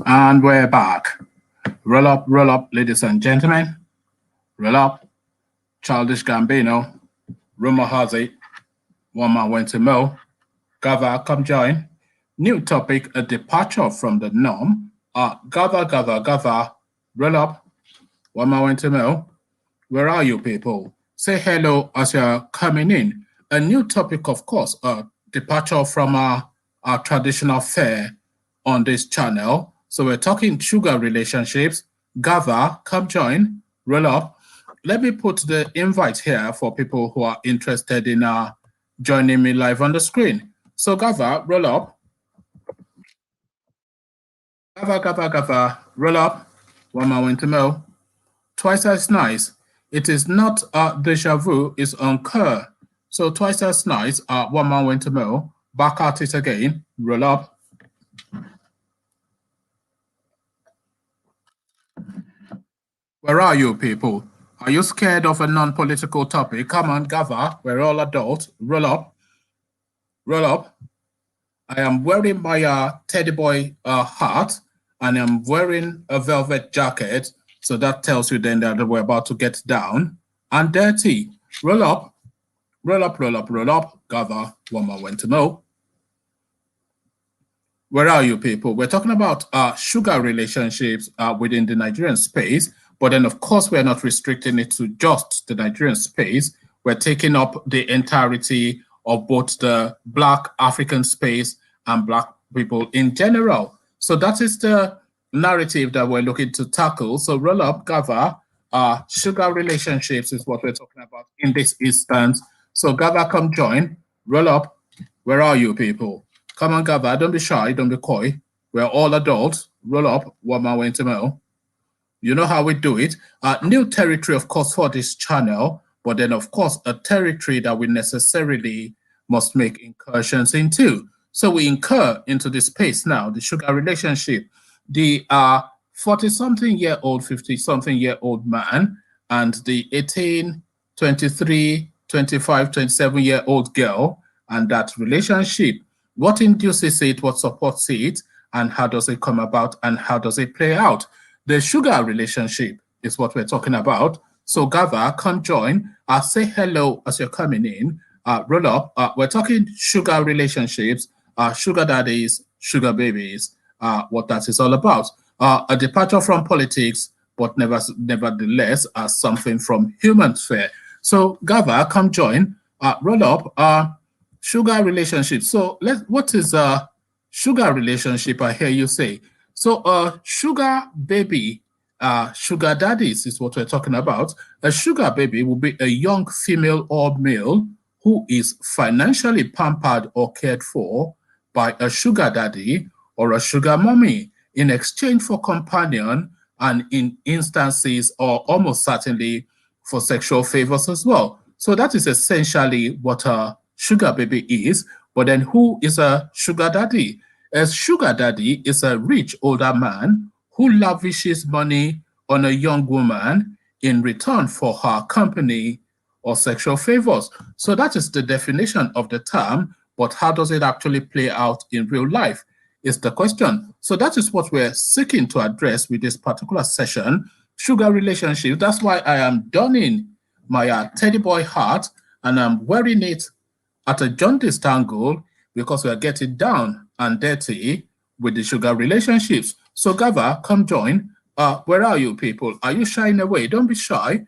And we're back. Roll up, ladies and gentlemen. Roll up. Childish Gambino. Rumor has it. One man went to Mo. Gava, come join. New topic, a departure from the norm. Gava. Roll up. One man went to Mo. Where are you people? Say hello as you're coming in. A new topic, of course, a departure from our traditional fare on this channel. So we're talking sugar relationships. Gava, come join, roll up. Let me put the invite here for people who are interested in joining me live on the screen. So Gava, roll up. Gava, roll up. One man went to Mo. Twice as nice. It is not deja vu, it's encore. So twice as nice, one man went to Mo. Back at it again, roll up. Where are you people? Are you scared of a non-political topic? Come on, Gava, we're all adults. Roll up. Roll up. I am wearing my teddy boy hat, and I'm wearing a velvet jacket. So that tells you then that we're about to get down and dirty. Roll up. Roll up. Gava, one more went to Mo. Where are you people? We're talking about sugar relationships within the Nigerian space. But then, of course, we're not restricting it to just the Nigerian space. We're taking up the entirety of both the Black African space and Black people in general. So that is the narrative that we're looking to tackle. So roll up, Gava. Sugar relationships is what we're talking about in this instance. So Gava, come join. Roll up. Where are you people? Come on, Gava. Don't be shy. Don't be coy. We're all adults. Roll up. One man went to Mo. You know how we do it. New territory, of course, for this channel, but then, of course, a territory that we necessarily must make incursions into. So we incur into this space now, the sugar relationship. The 40-something-year-old, 50-something-year-old man and the 18, 23, 25, 27-year-old girl and that relationship. What induces it, what supports it, and how does it come about, and how does it play out? The sugar relationship is what we're talking about. So Gava, come join. Say hello as you're coming in. Roll up. We're talking sugar relationships, sugar daddies, sugar babies, what that is all about. A departure from politics, but nevertheless, something from human fare. So Gava, come join. Roll up. Sugar relationship. So what is a sugar relationship? I hear you say. So sugar baby, sugar daddies is what we're talking about. A sugar baby will be a young female or male who is financially pampered or cared for by a sugar daddy or a sugar mommy in exchange for companion and in instances or almost certainly for sexual favors as well. So that is essentially what a sugar baby is. But then who is a sugar daddy? A sugar daddy is a rich older man who lavishes money on a young woman in return for her company or sexual favors. So that is the definition of the term, but how does it actually play out in real life is the question. So that is what we're seeking to address with this particular session, sugar relationship. That's why I am donning my teddy boy hat and I'm wearing it at a jaundiced angle because we're getting down and dirty with the sugar relationships. So Gava, come join. Where are you people? Are you shying away? Don't be shy.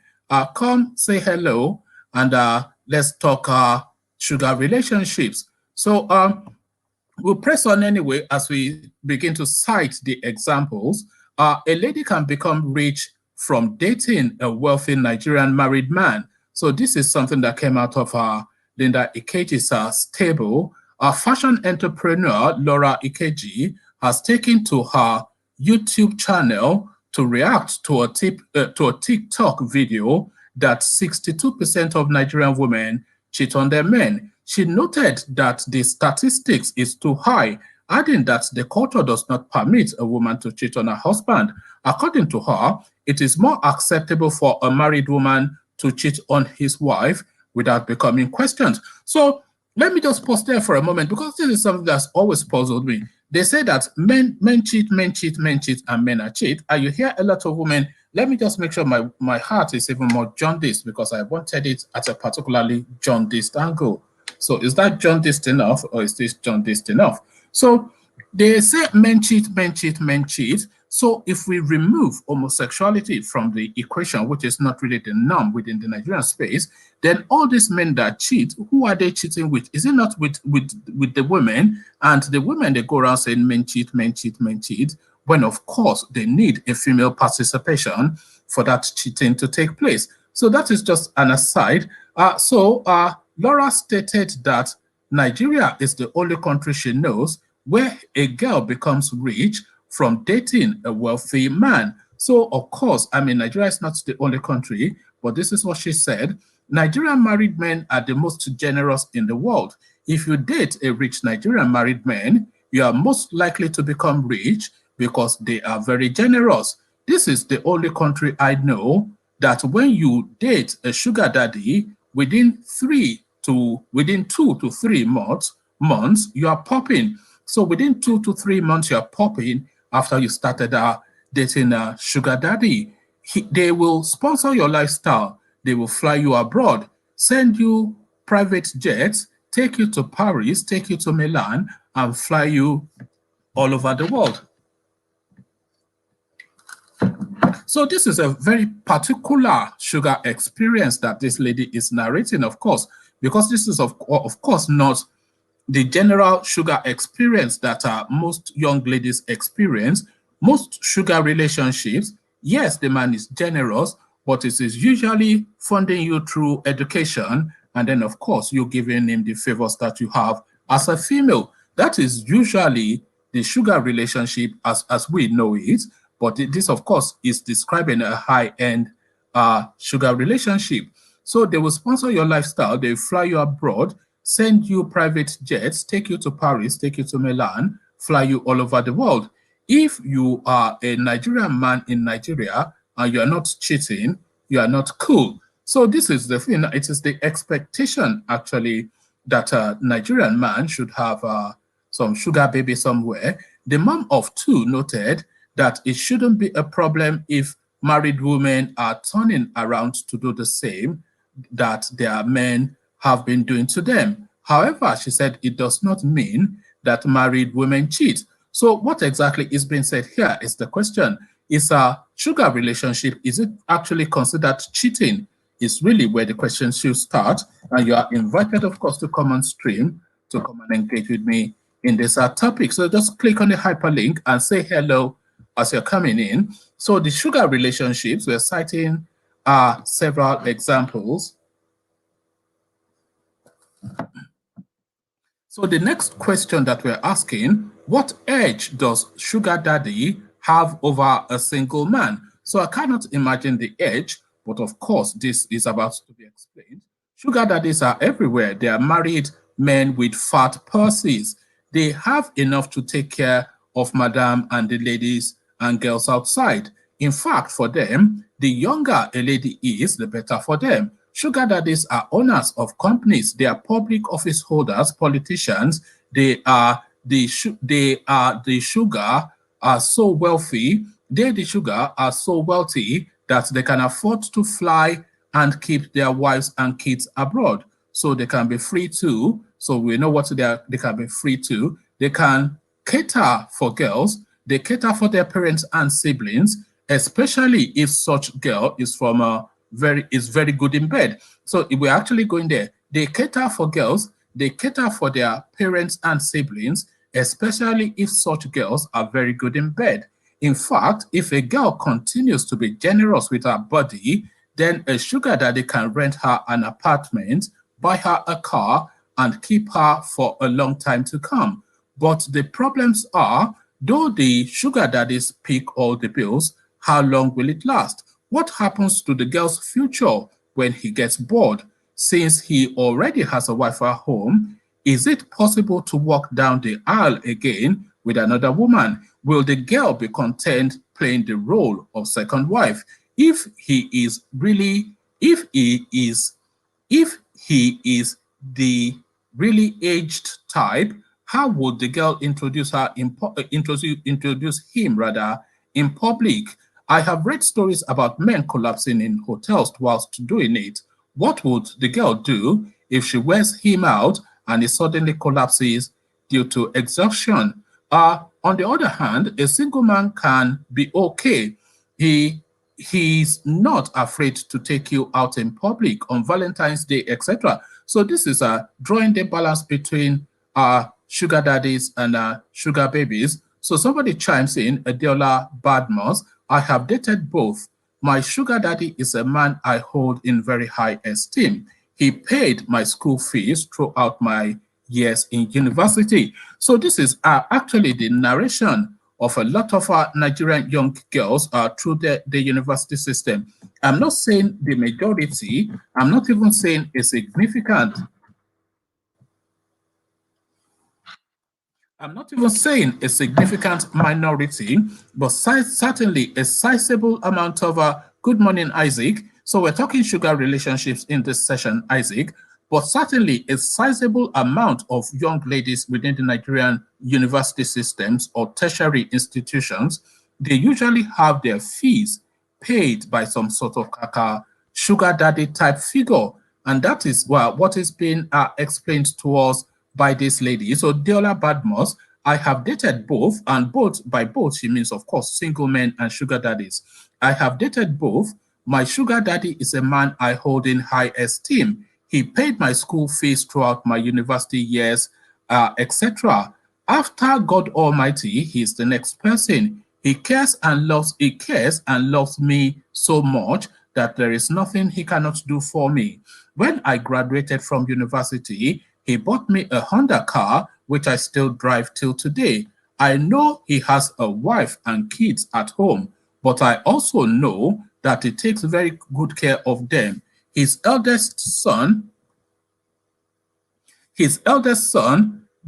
Come say hello and let's talk sugar relationships. So we'll press on anyway as we begin to cite the examples. A lady can become rich from dating a wealthy Nigerian married man. So this is something that came out of Linda Ikeji's stable. A fashion entrepreneur, Laura Ikeji, has taken to her YouTube channel to react to a TikTok video that 62% of Nigerian women cheat on their men. She noted that the statistics is too high, adding that the culture does not permit a woman to cheat on her husband. According to her, it is more acceptable for a married woman to cheat on his wife without becoming questioned. So let me just pause there for a moment, because this is something that's always puzzled me. They say that men cheat, men cheat, men cheat, and men are cheat. And you hear a lot of women. Let me just make sure my heart is even more jaundiced, because I wanted it at a particularly jaundiced angle. So is that jaundiced enough, or is this jaundiced enough? So they say men cheat, men cheat, men cheat. So if we remove homosexuality from the equation, which is not really the norm within the Nigerian space, then all these men that cheat, who are they cheating with? Is it not with the women? And the women, they go around saying men cheat, men cheat, men cheat, when of course they need a female participation for that cheating to take place. So that is just an aside. Laura stated that Nigeria is the only country she knows where a girl becomes rich from dating a wealthy man. So, of course, I mean, Nigeria is not the only country, but this is what she said. Nigerian married men are the most generous in the world. If you date a rich Nigerian married man, you are most likely to become rich because they are very generous. This is the only country I know that when you date a sugar daddy, within 2 to 3 months, you are popping. So within 2 to 3 months, you are popping after you started dating a sugar daddy. They will sponsor your lifestyle. They will fly you abroad, send you private jets, take you to Paris, take you to Milan, and fly you all over the world. So this is a very particular sugar experience that this lady is narrating, of course, because this is, of course, not the general sugar experience that most young ladies experience. Most sugar relationships, yes, the man is generous, but it is usually funding you through education, and then, of course, you're giving him the favors that you have as a female. That is usually the sugar relationship as we know it, but this, of course, is describing a high-end sugar relationship. So they will sponsor your lifestyle, they fly you abroad, send you private jets, take you to Paris, take you to Milan, fly you all over the world. If you are a Nigerian man in Nigeria and you are not cheating, you are not cool. So this is the thing. It is the expectation, actually, that a Nigerian man should have some sugar baby somewhere. The mom of two noted that it shouldn't be a problem if married women are turning around to do the same that their men have been doing to them. However, she said it does not mean that married women cheat. So what exactly is being said here is the question. Is a sugar relationship, is it actually considered cheating? Is really where the question should start. And you are invited, of course, to come on stream, to come and engage with me in this topic. So just click on the hyperlink and say hello as you're coming in. So the sugar relationships, we're citing several examples. So the next question that we're asking, what edge does sugar daddy have over a single man? So I cannot imagine the edge, but of course this is about to be explained. Sugar daddies are everywhere. They are married men with fat purses. They have enough to take care of madam and the ladies and girls outside. In fact, for them, the younger a lady is, the better for them. Sugar daddies are owners of companies. They are public office holders, politicians. They are the sugar are so wealthy. They, the sugar, are so wealthy that they can afford to fly and keep their wives and kids abroad. So they can be free too. So we know what they can be free to. They can cater for girls. They cater for their parents and siblings, especially if such girl is from a very good in bed. So if we're actually going there, they cater for girls, they cater for their parents and siblings, especially if such girls are very good in bed. In fact, if a girl continues to be generous with her body, then a sugar daddy can rent her an apartment, buy her a car, and keep her for a long time to come. But the problems are, though the sugar daddies pick all the bills, how long will it last? What happens to the girl's future when he gets bored? Since he already has a wife at home, is it possible to walk down the aisle again with another woman? Will the girl be content playing the role of second wife? If he is the really aged type, how would the girl introduce her introduce him rather in public? I have read stories about men collapsing in hotels whilst doing it. What would the girl do if she wears him out and he suddenly collapses due to exhaustion? On the other hand, a single man can be okay. He he's not afraid to take you out in public on Valentine's Day, etc. So this is drawing the balance between sugar daddies and sugar babies. So somebody chimes in, Adiola Badmos, I have dated both. My sugar daddy is a man I hold in very high esteem. He paid my school fees throughout my years in university. So this is actually the narration of a lot of Nigerian young girls through the university system. I'm not saying the majority, I'm not even saying a significant, I'm not even saying a significant minority, but certainly a sizable amount of good morning, Isaac. So we're talking sugar relationships in this session, Isaac, but certainly a sizable amount of young ladies within the Nigerian university systems or tertiary institutions, they usually have their fees paid by some sort of sugar daddy type figure. And that is what is being explained to us by this lady. So Deola Badmos, I have dated both, and by both she means, of course, single men and sugar daddies. I have dated both. My sugar daddy is a man I hold in high esteem. He paid my school fees throughout my university years, etc. After God Almighty, he is the next person. He cares and loves me so much that there is nothing he cannot do for me. When I graduated from university, he bought me a Honda car, which I still drive till today. I know he has a wife and kids at home, but I also know that he takes very good care of them. His eldest son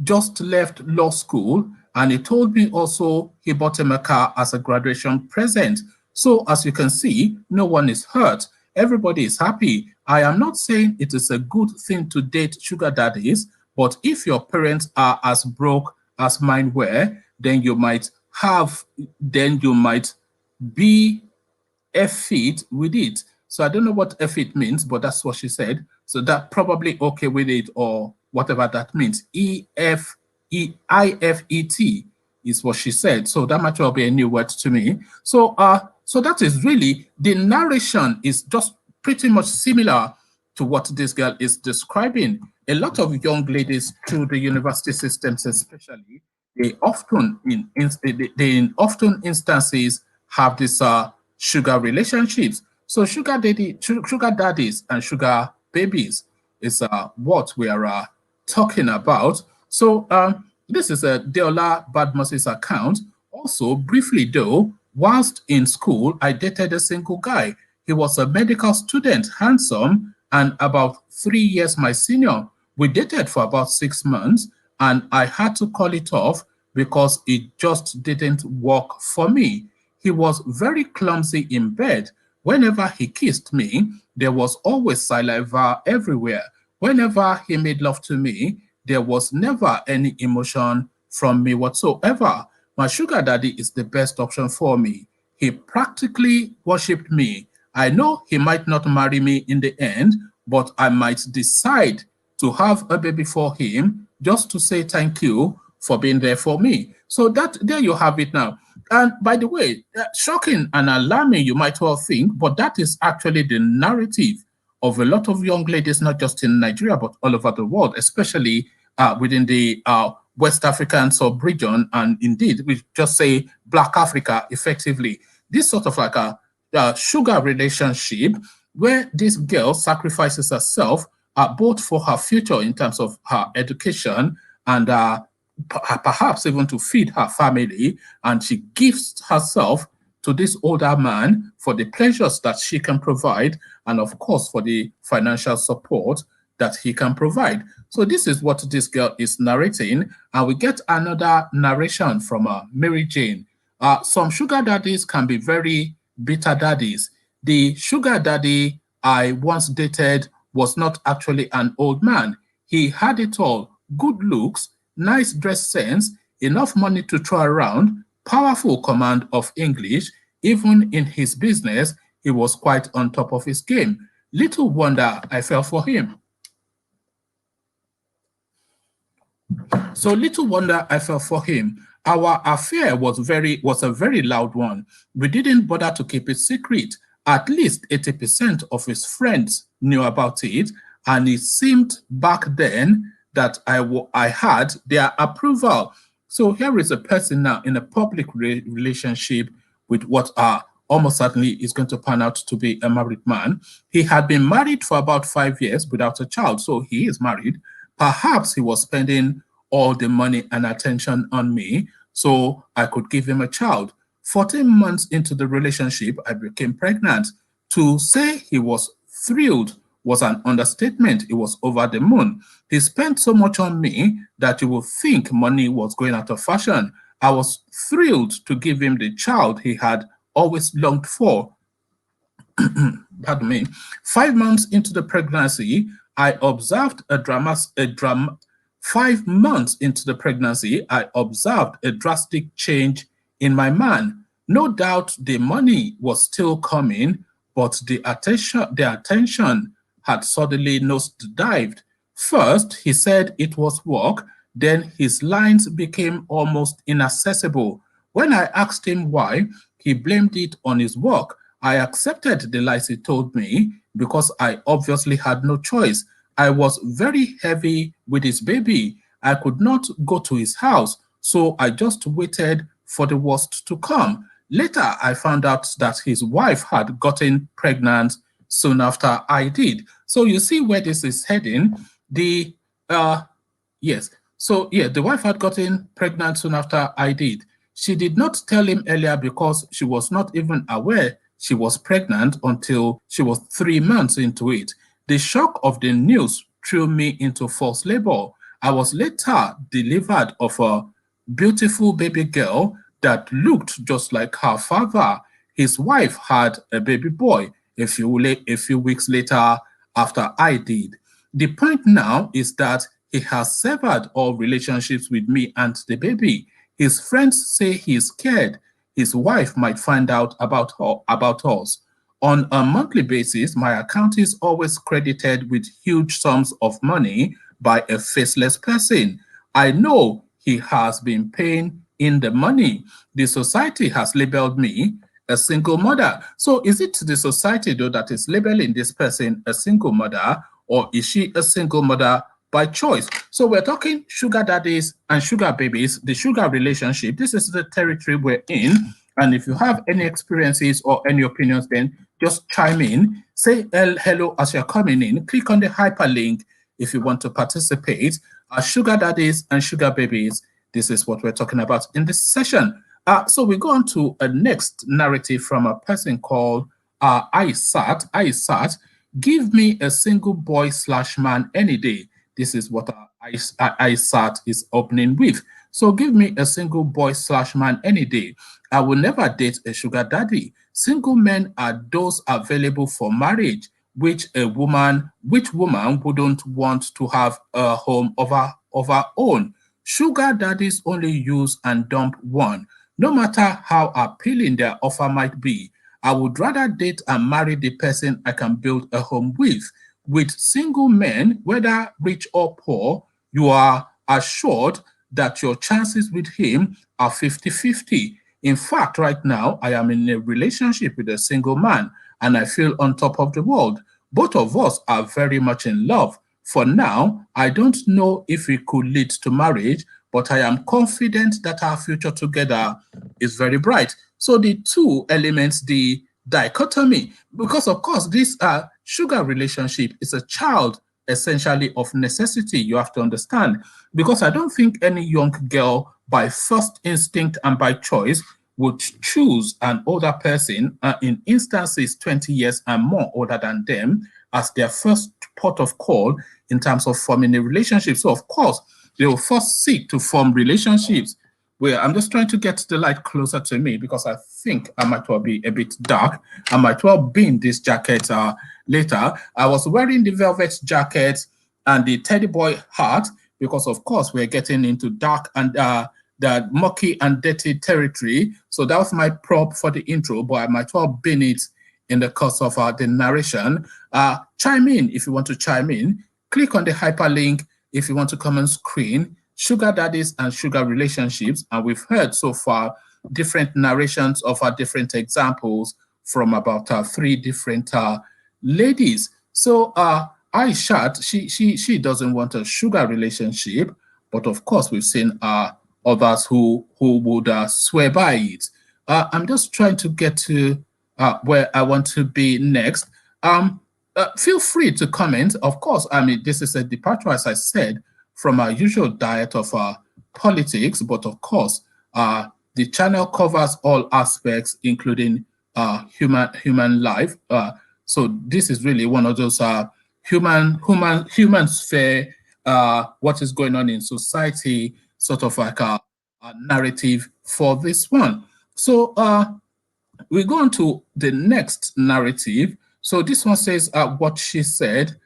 just left law school, and he told me also he bought him a car as a graduation present. So as you can see, no one is hurt. Everybody is happy. I am not saying it is a good thing to date sugar daddies, but if your parents are as broke as mine were, then you might be fit with it. So I don't know what fit means, but that's what she said. So that probably okay with it, or whatever that means. IFET is what she said. So that might well be a new word to me. So so that is really, the narration is just pretty much similar to what this girl is describing. A lot of young ladies through the university systems, especially, they often in often instances have this sugar relationships. So sugar daddies and sugar babies is what we are talking about. So this is a Deola Badmos's account. Also, briefly though, whilst in school, I dated a single guy. He was a medical student, handsome, and about 3 years my senior. We dated for about 6 months, and I had to call it off because it just didn't work for me. He was very clumsy in bed. Whenever he kissed me, there was always saliva everywhere. Whenever he made love to me, there was never any emotion from me whatsoever. My sugar daddy is the best option for me. He practically worshipped me. I know he might not marry me in the end, but I might decide to have a baby for him just to say thank you for being there for me. So there you have it now. And by the way, shocking and alarming, you might well think, but that is actually the narrative of a lot of young ladies, not just in Nigeria, but all over the world, especially within the West African sub-region, and indeed, we just say Black Africa effectively. This sort of like a sugar relationship where this girl sacrifices herself both for her future in terms of her education and perhaps even to feed her family, and she gives herself to this older man for the pleasures that she can provide, and of course for the financial support that he can provide. So this is what this girl is narrating, and we get another narration from Mary Jane. Some sugar daddies can be very bitter daddies. The sugar daddy I once dated was not actually an old man. He had it all: good looks, nice dress sense, enough money to throw around, powerful command of English. Even in his business, he was quite on top of his game. Little wonder I fell for him. So little wonder I fell for him. Our affair was a very loud one. We didn't bother to keep it secret. At least 80% of his friends knew about it, and it seemed back then that I had their approval. So here is a person now in a public relationship with what almost certainly is going to pan out to be a married man. He had been married for about 5 years without a child, so he is married. Perhaps he was spending all the money and attention on me so I could give him a child. 14 months into the relationship, I became pregnant. To say he was thrilled was an understatement. He was over the moon. He spent so much on me that you would think money was going out of fashion. I was thrilled to give him the child he had always longed for. Pardon me. 5 months into the pregnancy, I observed 5 months into the pregnancy, I observed a drastic change in my man. No doubt the money was still coming, but the attention had suddenly nosedived. First, he said it was work, then his lines became almost inaccessible. When I asked him why, he blamed it on his work. I accepted the lies he told me because I obviously had no choice. I was very heavy with his baby. I could not go to his house, so I just waited for the worst to come. Later, I found out that his wife had gotten pregnant soon after I did. So you see where this is heading. The wife had gotten pregnant soon after I did. She did not tell him earlier because she was not even aware she was pregnant until she was 3 months into it. The shock of the news threw me into false labor. I was later delivered of a beautiful baby girl that looked just like her father. His wife had a baby boy a few weeks later after I did. The point now is that he has severed all relationships with me and the baby. His friends say he's scared his wife might find out about us. On a monthly basis, my account is always credited with huge sums of money by a faceless person. I know he has been paying in the money. The society has labeled me a single mother. So is it the society, though, that is labeling this person a single mother, or is she a single mother by choice? So we're talking sugar daddies and sugar babies, the sugar relationship. This is the territory we're in. And if you have any experiences or any opinions, then just chime in, say hello as you're coming in, click on the hyperlink if you want to participate. Sugar daddies and sugar babies, this is what we're talking about in this session. So we go on to a next narrative from a person called Isat. Give me a single boy / man any day. This is what Isat is opening with. So give me a single boy / man any day. I will never date a sugar daddy. Single men are those available for marriage, which woman wouldn't want to have a home of her own. Sugar daddies only use and dump one. No matter how appealing their offer might be, I would rather date and marry the person I can build a home with. With single men, whether rich or poor, you are assured that your chances with him are 50-50. In fact, right now, I am in a relationship with a single man, and I feel on top of the world. Both of us are very much in love. For now, I don't know if it could lead to marriage, but I am confident that our future together is very bright. So the two elements, the dichotomy, because of course, this sugar relationship is a child essentially of necessity, you have to understand, because I don't think any young girl by first instinct and by choice would choose an older person, in instances 20 years and more older than them, as their first port of call in terms of forming a relationship. So of course, they will first seek to form relationships where I'm just trying to get the light closer to me because I think I might well be a bit dark. I might well be in this jacket later. I was wearing the velvet jacket and the teddy boy heart, because of course we're getting into dark and the mucky and dirty territory. So that was my prop for the intro, but I might well bin it in the course of the narration. Chime in if you want to chime in. Click on the hyperlink if you want to come on screen. Sugar daddies and sugar relationships, and we've heard so far different narrations of our different examples from about 3 different ladies. So Aishat, she doesn't want a sugar relationship, but of course we've seen others who would swear by it. I'm just trying to get to where I want to be next. Feel free to comment. Of course, I mean, this is a departure, as I said, from our usual diet of politics, but of course, the channel covers all aspects, including human life. So this is really one of those human sphere, what is going on in society, sort of like a narrative for this one. So we go on to the next narrative. So this one says what she said,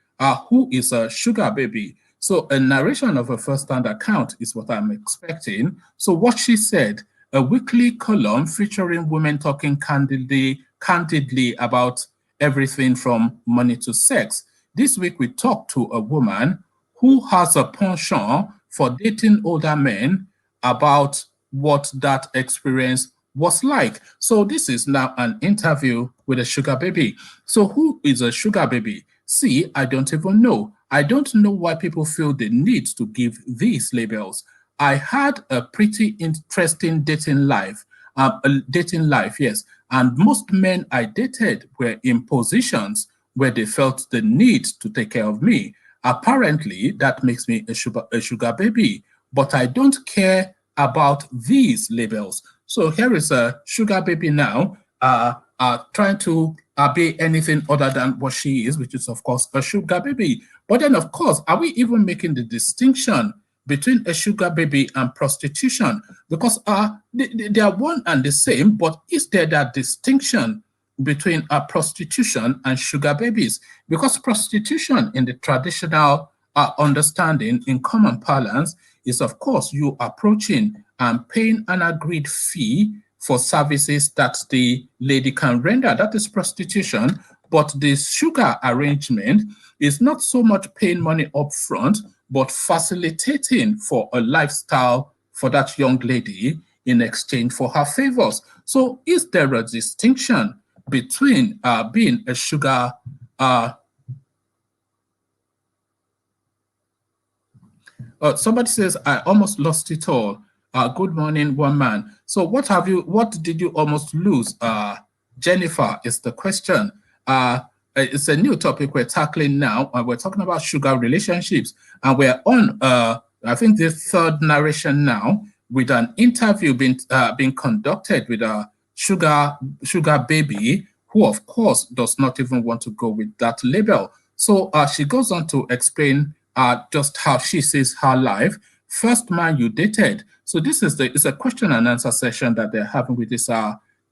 who is a sugar baby? So a narration of a first-hand account is what I'm expecting. So what she said, a weekly column featuring women talking candidly about everything from money to sex. This week we talked to a woman who has a penchant for dating older men about what that experience was like. So this is now an interview with a sugar baby. So who is a sugar baby? See, I don't even know. I don't know why people feel the need to give these labels. I had a pretty interesting dating life, yes. And most men I dated were in positions where they felt the need to take care of me. Apparently, that makes me a sugar baby, but I don't care about these labels. So here is a sugar baby now, trying to be anything other than what she is, which is, of course, a sugar baby. But then, of course, are we even making the distinction between a sugar baby and prostitution? Because they are one and the same, but is there that distinction between prostitution and sugar babies? Because prostitution in the traditional understanding in common parlance is, of course, you approaching and paying an agreed fee for services that the lady can render. That is prostitution. But the sugar arrangement is not so much paying money up front, but facilitating for a lifestyle for that young lady in exchange for her favors. So is there a distinction between being a sugar somebody says, I almost lost it all. Good morning, one man. So what did you almost lose? Jennifer is the question. It's a new topic we're tackling now. We're talking about sugar relationships. And we're on, I think, the 3rd narration now with an interview being conducted with a sugar baby who, of course, does not even want to go with that label. So she goes on to explain just how she sees her life. First man you dated. So this is it's a question and answer session that they're having with this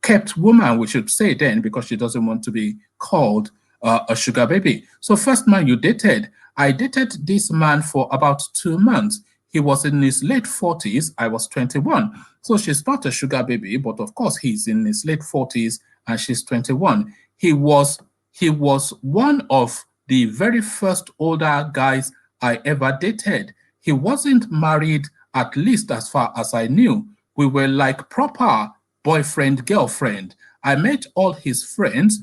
kept woman, we should say then, because she doesn't want to be called a sugar baby. So first man you dated. I dated this man for about 2 months. He was in his late 40s. I was 21. So she's not a sugar baby, but of course he's in his late 40s and she's 21. He was one of the very first older guys I ever dated. He wasn't married, at least as far as I knew. We were like proper boyfriend, girlfriend. I met all his friends,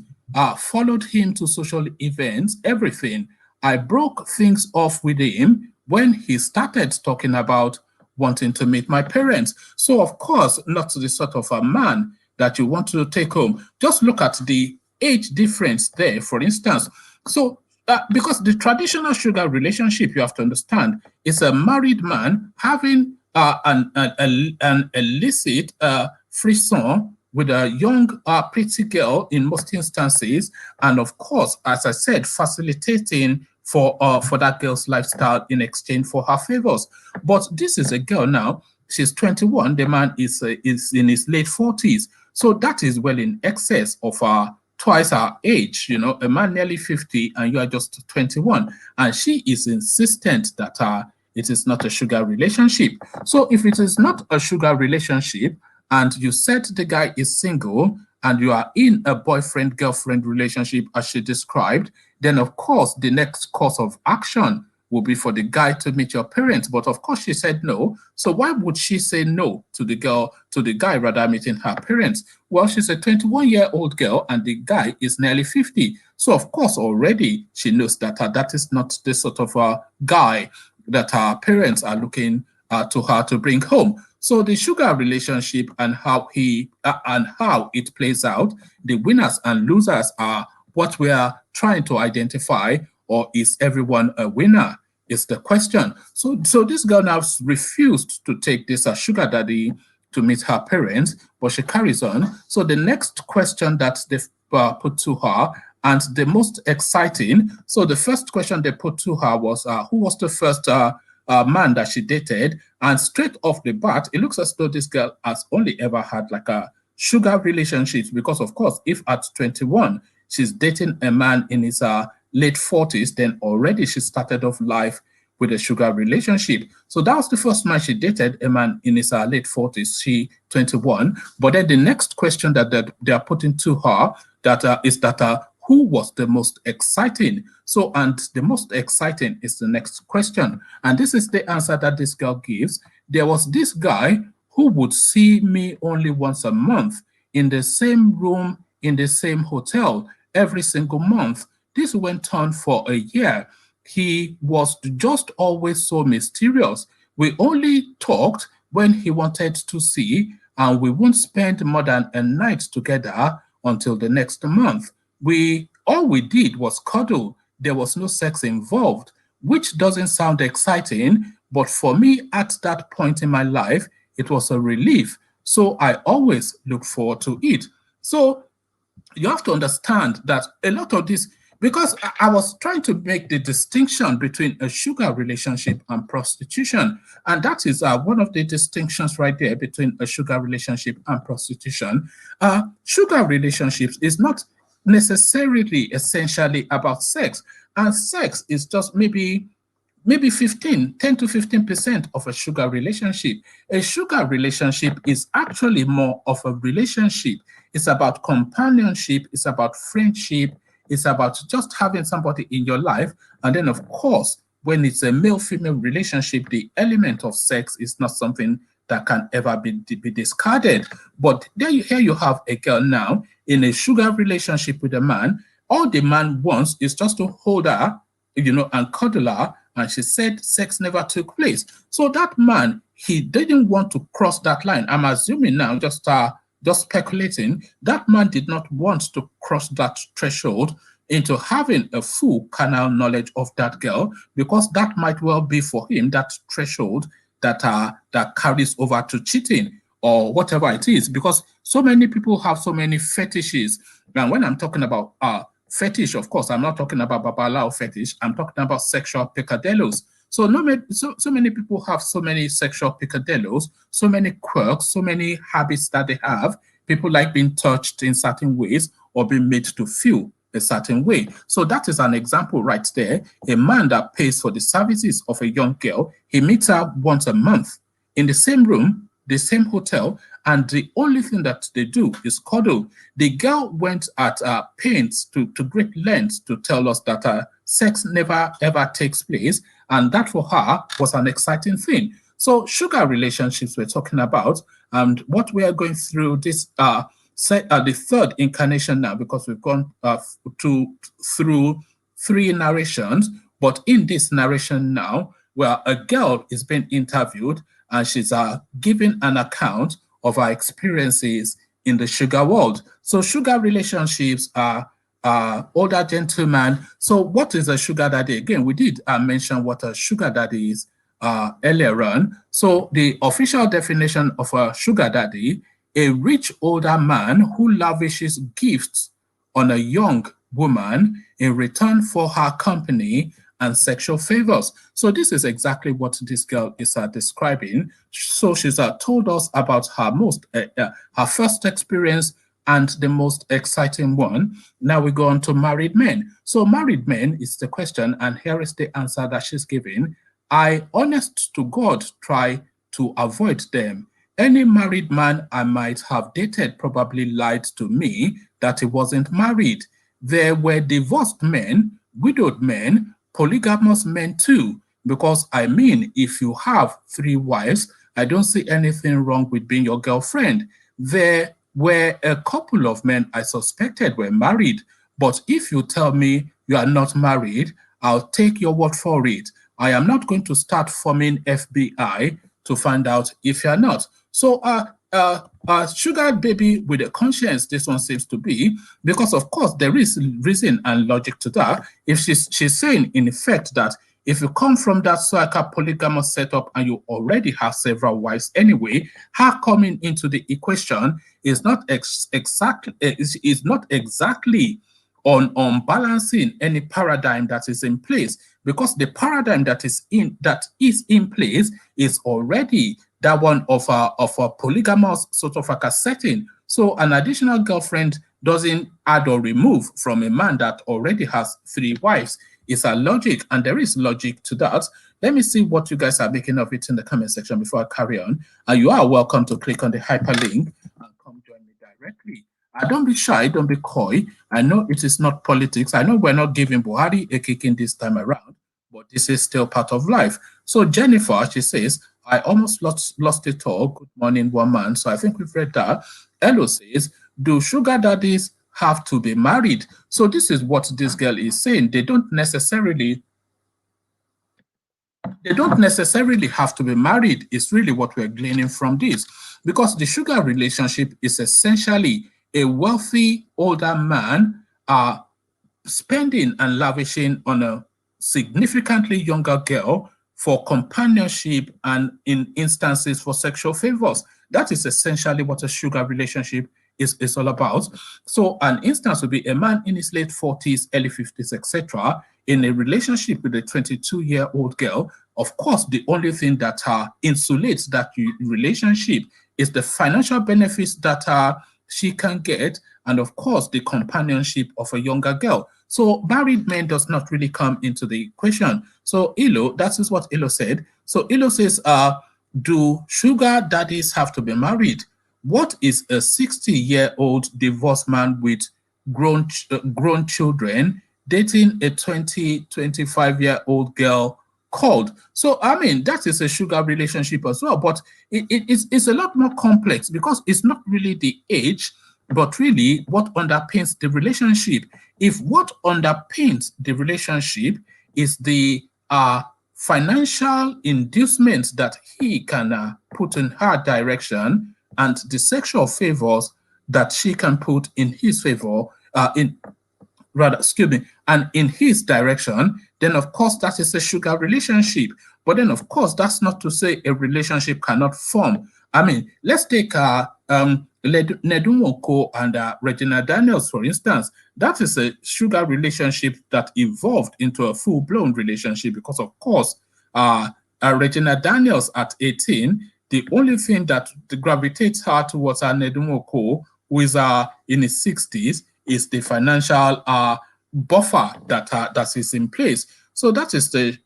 followed him to social events, everything. I broke things off with him when he started talking about wanting to meet my parents. So of course, not the sort of a man that you want to take home. Just look at the age difference there, for instance. So because the traditional sugar relationship, you have to understand, is a married man having an illicit frisson with a young, pretty girl in most instances, and of course, as I said, facilitating for that girl's lifestyle in exchange for her favors. But this is a girl now; she's 21. The man is in his late 40s, so that is well in excess of twice her age, a man nearly 50 and you are just 21. And she is insistent that it is not a sugar relationship. So if it is not a sugar relationship and you said the guy is single and you are in a boyfriend-girlfriend relationship as she described, then of course the next course of action will be for the guy to meet your parents. But of course she said no. So why would she say no to the guy rather meeting her parents? Well, she's a 21-year-old girl and the guy is nearly 50. So of course already she knows that that is not the sort of guy that her parents are looking to her to bring home. So the sugar relationship and how it plays out, the winners and losers are what we are trying to identify. Or is everyone a winner? Is the question. So this girl now refused to take this sugar daddy to meet her parents, but she carries on. So the next question that they put to her, and the most exciting, so the first question they put to her was, who was the first man that she dated? And straight off the bat, it looks as though this girl has only ever had like a sugar relationship, because of course, if at 21, she's dating a man in his late 40s, then already she started off life with a sugar relationship. So that was the first man she dated, a man in his late 40s, she 21. But then the next question that they are putting to her is who was the most exciting? So, and the most exciting is the next question. And this is the answer that this girl gives. There was this guy who would see me only once a month in the same room, in the same hotel, every single month. This went on for a year. He was just always so mysterious. We only talked when he wanted to see, and we won't spend more than a night together until the next month. All we did was cuddle. There was no sex involved, which doesn't sound exciting, but for me at that point in my life, it was a relief. So I always look forward to it. So you have to understand that a lot of this, because I was trying to make the distinction between a sugar relationship and prostitution. And that is one of the distinctions right there between a sugar relationship and prostitution. Sugar relationships is not necessarily essentially about sex. And sex is just maybe 10 to 15% of a sugar relationship. A sugar relationship is actually more of a relationship. It's about companionship. It's about friendship. It's about just having somebody in your life. And then, of course, when it's a male-female relationship, the element of sex is not something that can ever be discarded. But here you have a girl now in a sugar relationship with a man. All the man wants is just to hold her, and cuddle her. And she said sex never took place. So that man, he didn't want to cross that line. I'm assuming now, just speculating, that man did not want to cross that threshold into having a full carnal knowledge of that girl, because that might well be for him that threshold that carries over to cheating or whatever it is, because so many people have so many fetishes. And when I'm talking about fetish, of course, I'm not talking about babalao fetish. I'm talking about sexual peccadillos. So many people have so many sexual peccadillos, so many quirks, so many habits that they have. People like being touched in certain ways or being made to feel a certain way. So that is an example right there. A man that pays for the services of a young girl, he meets her once a month in the same room, the same hotel, and the only thing that they do is cuddle. The girl went at pains to great lengths to tell us that sex never ever takes place, and that for her was an exciting thing. So sugar relationships we're talking about, and what we are going through this the third incarnation now, because we've gone through three narrations, but in this narration now, where a girl is being interviewed and she's giving an account of her experiences in the sugar world. So sugar relationships are older gentleman. So what is a sugar daddy? Again, we did mention what a sugar daddy is earlier on. So the official definition of a sugar daddy: a rich older man who lavishes gifts on a young woman in return for her company and sexual favors. So this is exactly what this girl is describing. So she's told us about her first experience and the most exciting one. Now we go on to married men. So married men is the question, and here is the answer that she's giving. I, honest to God, try to avoid them. Any married man I might have dated probably lied to me that he wasn't married. There were divorced men, widowed men, polygamous men too. Because I mean, if you have 3 wives, I don't see anything wrong with being your girlfriend. There were a couple of men I suspected were married, but if you tell me you are not married, I'll take your word for it. I am not going to start forming FBI to find out if you're not. So, sugar baby with a conscience, this one seems to be, because of course there is reason and logic to that. If she's saying in effect that if you come from that Soaka polygamous setup and you already have several wives anyway, her coming into the equation is not exactly on balancing any paradigm that is in place, because the paradigm that is in place is already that one of a polygamous sort of like a setting. So an additional girlfriend doesn't add or remove from a man that already has 3 wives. It's a logic, and there is logic to that. Let me see what you guys are making of it in the comment section before I carry on. And you are welcome to click on the hyperlink and come join me directly. Don't be shy, don't be coy. I know it is not politics. I know we're not giving Buhari a kicking this time around, but this is still part of life. So Jennifer, she says, I almost lost it all. Good morning, one man. So I think we've read that. Elo says, do sugar daddies have to be married? So this is what this girl is saying. They don't necessarily have to be married. It's really what we're gleaning from this, because the sugar relationship is essentially a wealthy older man spending and lavishing on a significantly younger girl for companionship and in instances for sexual favors. That is essentially what a sugar relationship is all about. So an instance would be a man in his late 40s, early 50s, etc., in a relationship with a 22-year-old girl. Of course, the only thing that insulates that relationship is the financial benefits that she can get, and of course, the companionship of a younger girl. So married men does not really come into the equation. So Ilo, that is what Ilo said. So Ilo says, do sugar daddies have to be married? What is a 60-year-old divorced man with grown children dating a 25-year-old girl called? So, I mean, that is a sugar relationship as well, but it's a lot more complex, because it's not really the age, but really what underpins the relationship. If what underpins the relationship is the financial inducement that he can put in her direction, and the sexual favors that she can put in his favor, and in his direction, then of course that is a sugar relationship. But then of course that's not to say a relationship cannot form. I mean, let's take Nedumoko and Regina Daniels, for instance. That is a sugar relationship that evolved into a full-blown relationship, because of course Regina Daniels at 18, the only thing that gravitates her towards Nedumoko, who is in his 60s, is the financial buffer that is in place. So that is the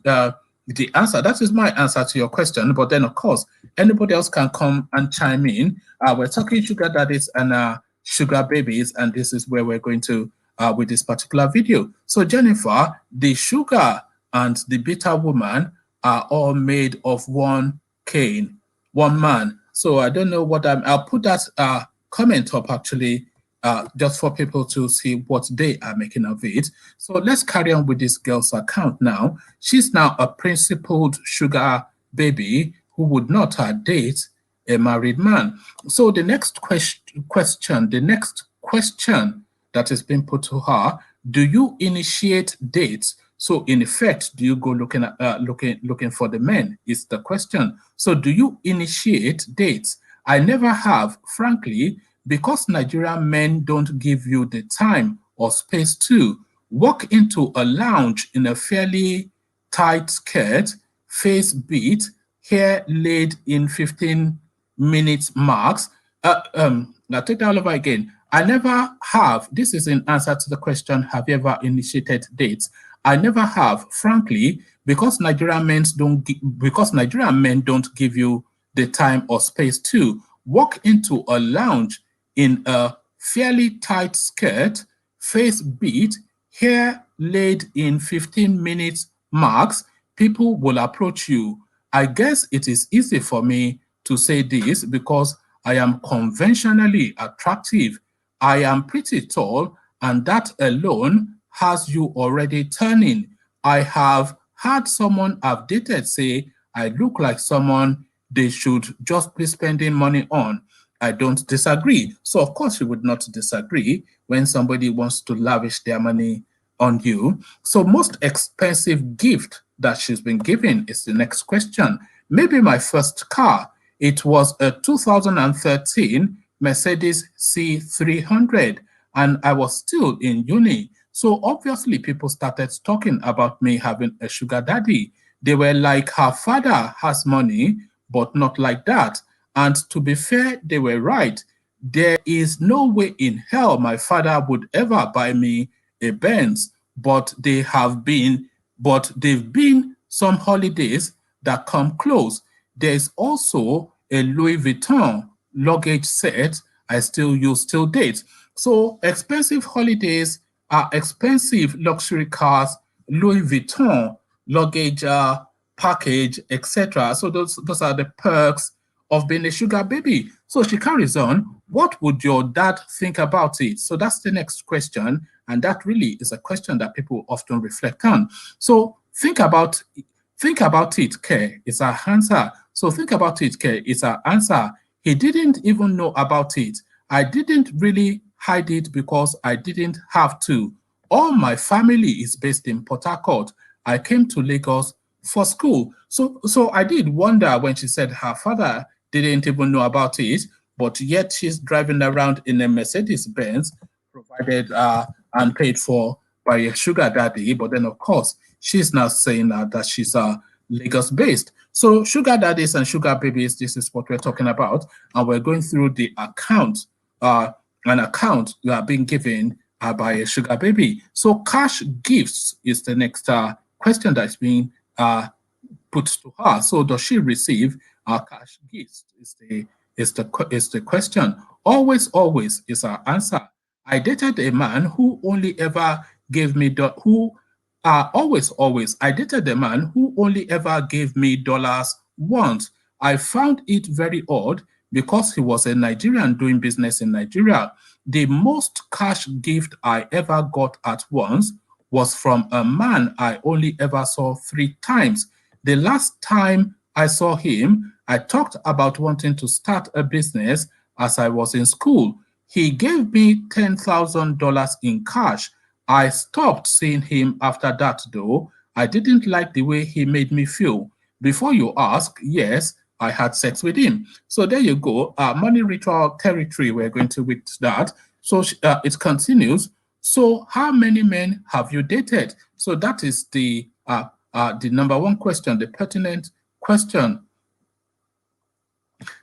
answer. That is my answer to your question. But then, of course, anybody else can come and chime in. We're talking sugar daddies and sugar babies, and this is where we're going to with this particular video. So Jennifer, the sugar and the bitter woman are all made of one cane, one man. So I don't know what I'll put that comment up actually, just for people to see what they are making of it. So let's carry on with this girl's account now. She's now a principled sugar baby who would not date a married man. So the next question that has been put to her: do you initiate dates? So in effect, do you go looking for the men? Is the question. So do you initiate dates? I never have, frankly, because Nigerian men don't give you the time or space to walk into a lounge in a fairly tight skirt, face beat, hair laid in 15 minutes marks. Now take that all over again. I never have. This is in answer to the question, have you ever initiated dates? I never have, frankly, because Nigerian men don't give you the time or space to walk into a lounge in a fairly tight skirt, face beat, hair laid in 15 minutes marks. People will approach you. I guess it is easy for me to say this because I am conventionally attractive. I am pretty tall, and that alone has you already turning. I have had someone I've dated say I look like someone they should just be spending money on. I don't disagree. So, of course, you would not disagree when somebody wants to lavish their money on you. So, most expensive gift that she's been given is the next question. Maybe my first car. It was a 2013 Mercedes C300, and I was still in uni. So obviously, people started talking about me having a sugar daddy. They were like, her father has money, but not like that. And to be fair, they were right. There is no way in hell my father would ever buy me a Benz, but they've been some holidays that come close. There's also a Louis Vuitton luggage set I still use till date. So expensive holidays are expensive luxury cars, Louis Vuitton luggage package, etc. So those are the perks of being a sugar baby. So she carries on. What would your dad think about it? So that's the next question. And that really is a question that people often reflect on. So think about it, K. It's our answer. So think about it, K. It's our answer. He didn't even know about it. I didn't really hide it because I didn't have to. All my family is based in Port Harcourt. I came to Lagos for school. So I did wonder when she said her father didn't even know about it, but yet she's driving around in a Mercedes Benz provided and paid for by a sugar daddy. But then, of course, she's now saying that she's Lagos based. So sugar daddies and sugar babies, this is what we're talking about. And we're going through the account, an account being given by a sugar baby. So cash gifts is the next question that's being put to her. So does she receive cash gifts is the question. Always is our answer. I dated a man who only ever gave me always. I dated a man who only ever gave me dollars once. I found it very odd because he was a Nigerian doing business in Nigeria. The most cash gift I ever got at once was from a man I only ever saw 3 times. The last time I saw him, I talked about wanting to start a business as I was in school. He gave me $10,000 in cash. I stopped seeing him after that, though. I didn't like the way he made me feel. Before you ask, yes, I had sex with him. So there you go. Money ritual territory, we're going to with that. So it continues. So how many men have you dated? So that is the number one question, the pertinent question.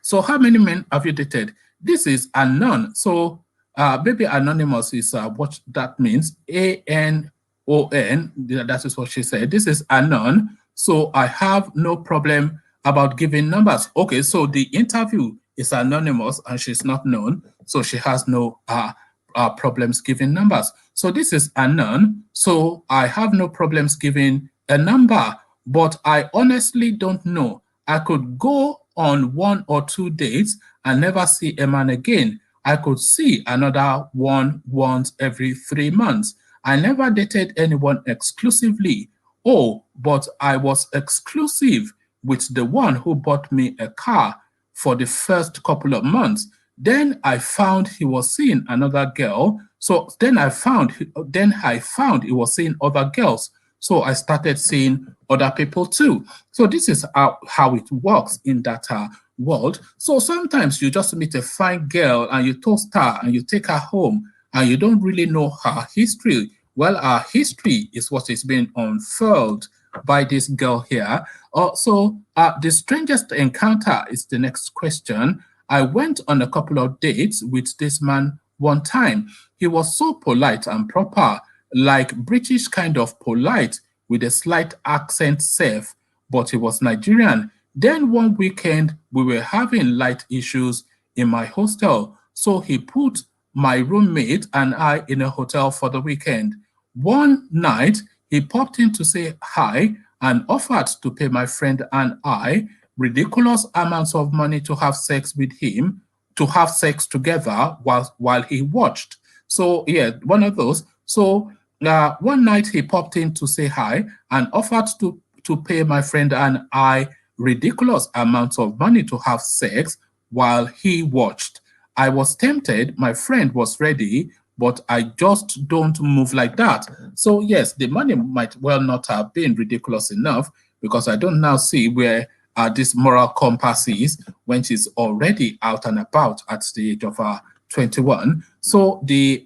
So how many men have you dated? This is unknown. So Baby Anonymous is what that means. A-N-O-N, that is what she said. This is unknown. So I have no problem about giving numbers. Okay, so the interview is anonymous and she's not known. So she has no problems giving numbers. So this is unknown. So I have no problems giving a number, but I honestly don't know. I could go on 1 or 2 dates and never see a man again. I could see another one once every 3 months. I never dated anyone exclusively. Oh, but I was exclusive with the one who bought me a car for the first couple of months. Then I found he was seeing another girl. So then I found he was seeing other girls. So I started seeing other people too. So this is how it works in that world. So sometimes you just meet a fine girl and you toast her and you take her home and you don't really know her history. Well, our history is what is being unfurled by this girl here. So the strangest encounter is the next question. I went on a couple of dates with this man one time. He was so polite and proper, like British kind of polite with a slight accent safe, but he was Nigerian. Then one weekend, we were having light issues in my hostel, so he put my roommate and I in a hotel for the weekend. One night, he popped in to say hi and offered to pay my friend and I ridiculous amounts of money to have sex with him, to have sex together while he watched. So yeah, one of those. So one night he popped in to say hi and offered to pay my friend and I ridiculous amounts of money to have sex while he watched. I was tempted, my friend was ready, but I just don't move like that. So yes, the money might well not have been ridiculous enough because I don't now see where this moral compass is when she's already out and about at the age of 21. So the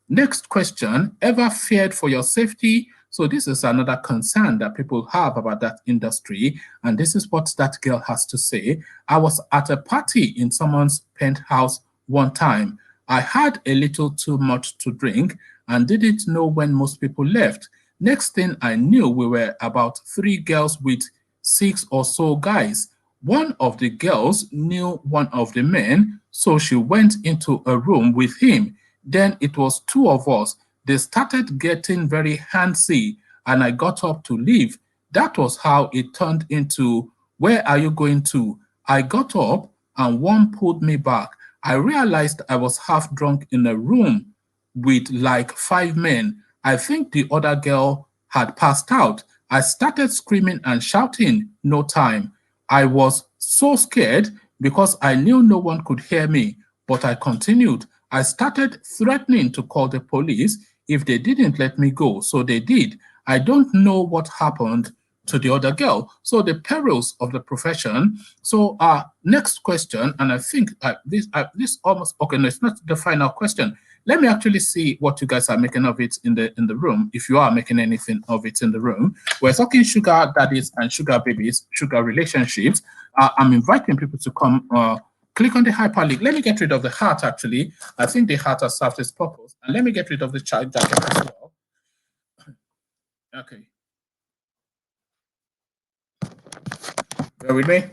next question, ever feared for your safety? So this is another concern that people have about that industry. And this is what that girl has to say. I was at a party in someone's penthouse one time. I had a little too much to drink and didn't know when most people left. Next thing I knew, we were about 3 girls with 6 or so guys. One of the girls knew one of the men, so she went into a room with him. Then it was 2 of us. They started getting very handsy, and I got up to leave. That was how it turned into, where are you going to? I got up, and one pulled me back. I realized I was half drunk in a room with like 5 men. I think the other girl had passed out. I started screaming and shouting, no time. I was so scared because I knew no one could hear me, but I continued. I started threatening to call the police if they didn't let me go, so they did. I don't know what happened to the other girl. So the perils of the profession. So next question, and I think this almost, okay, no, it's not the final question. Let me actually see what you guys are making of it in the room, if you are making anything of it in the room. We're talking sugar daddies and sugar babies, sugar relationships. I'm inviting people to come click on the hyperlink. Let me get rid of the heart, actually. I think the heart has served its purpose. And let me get rid of the child jacket as well. Okay. Bear with me.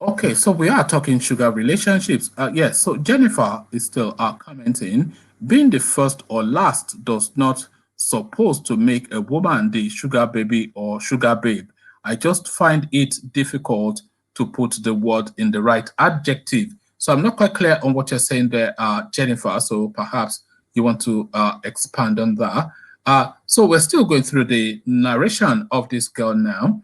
Okay, so we are talking sugar relationships. Yes, so Jennifer is still commenting. Being the first or last does not supposed to make a woman the sugar baby or sugar babe. I just find it difficult to put the word in the right adjective. So I'm not quite clear on what you're saying there, Jennifer. So perhaps you want to expand on that. So we're still going through the narration of this girl now.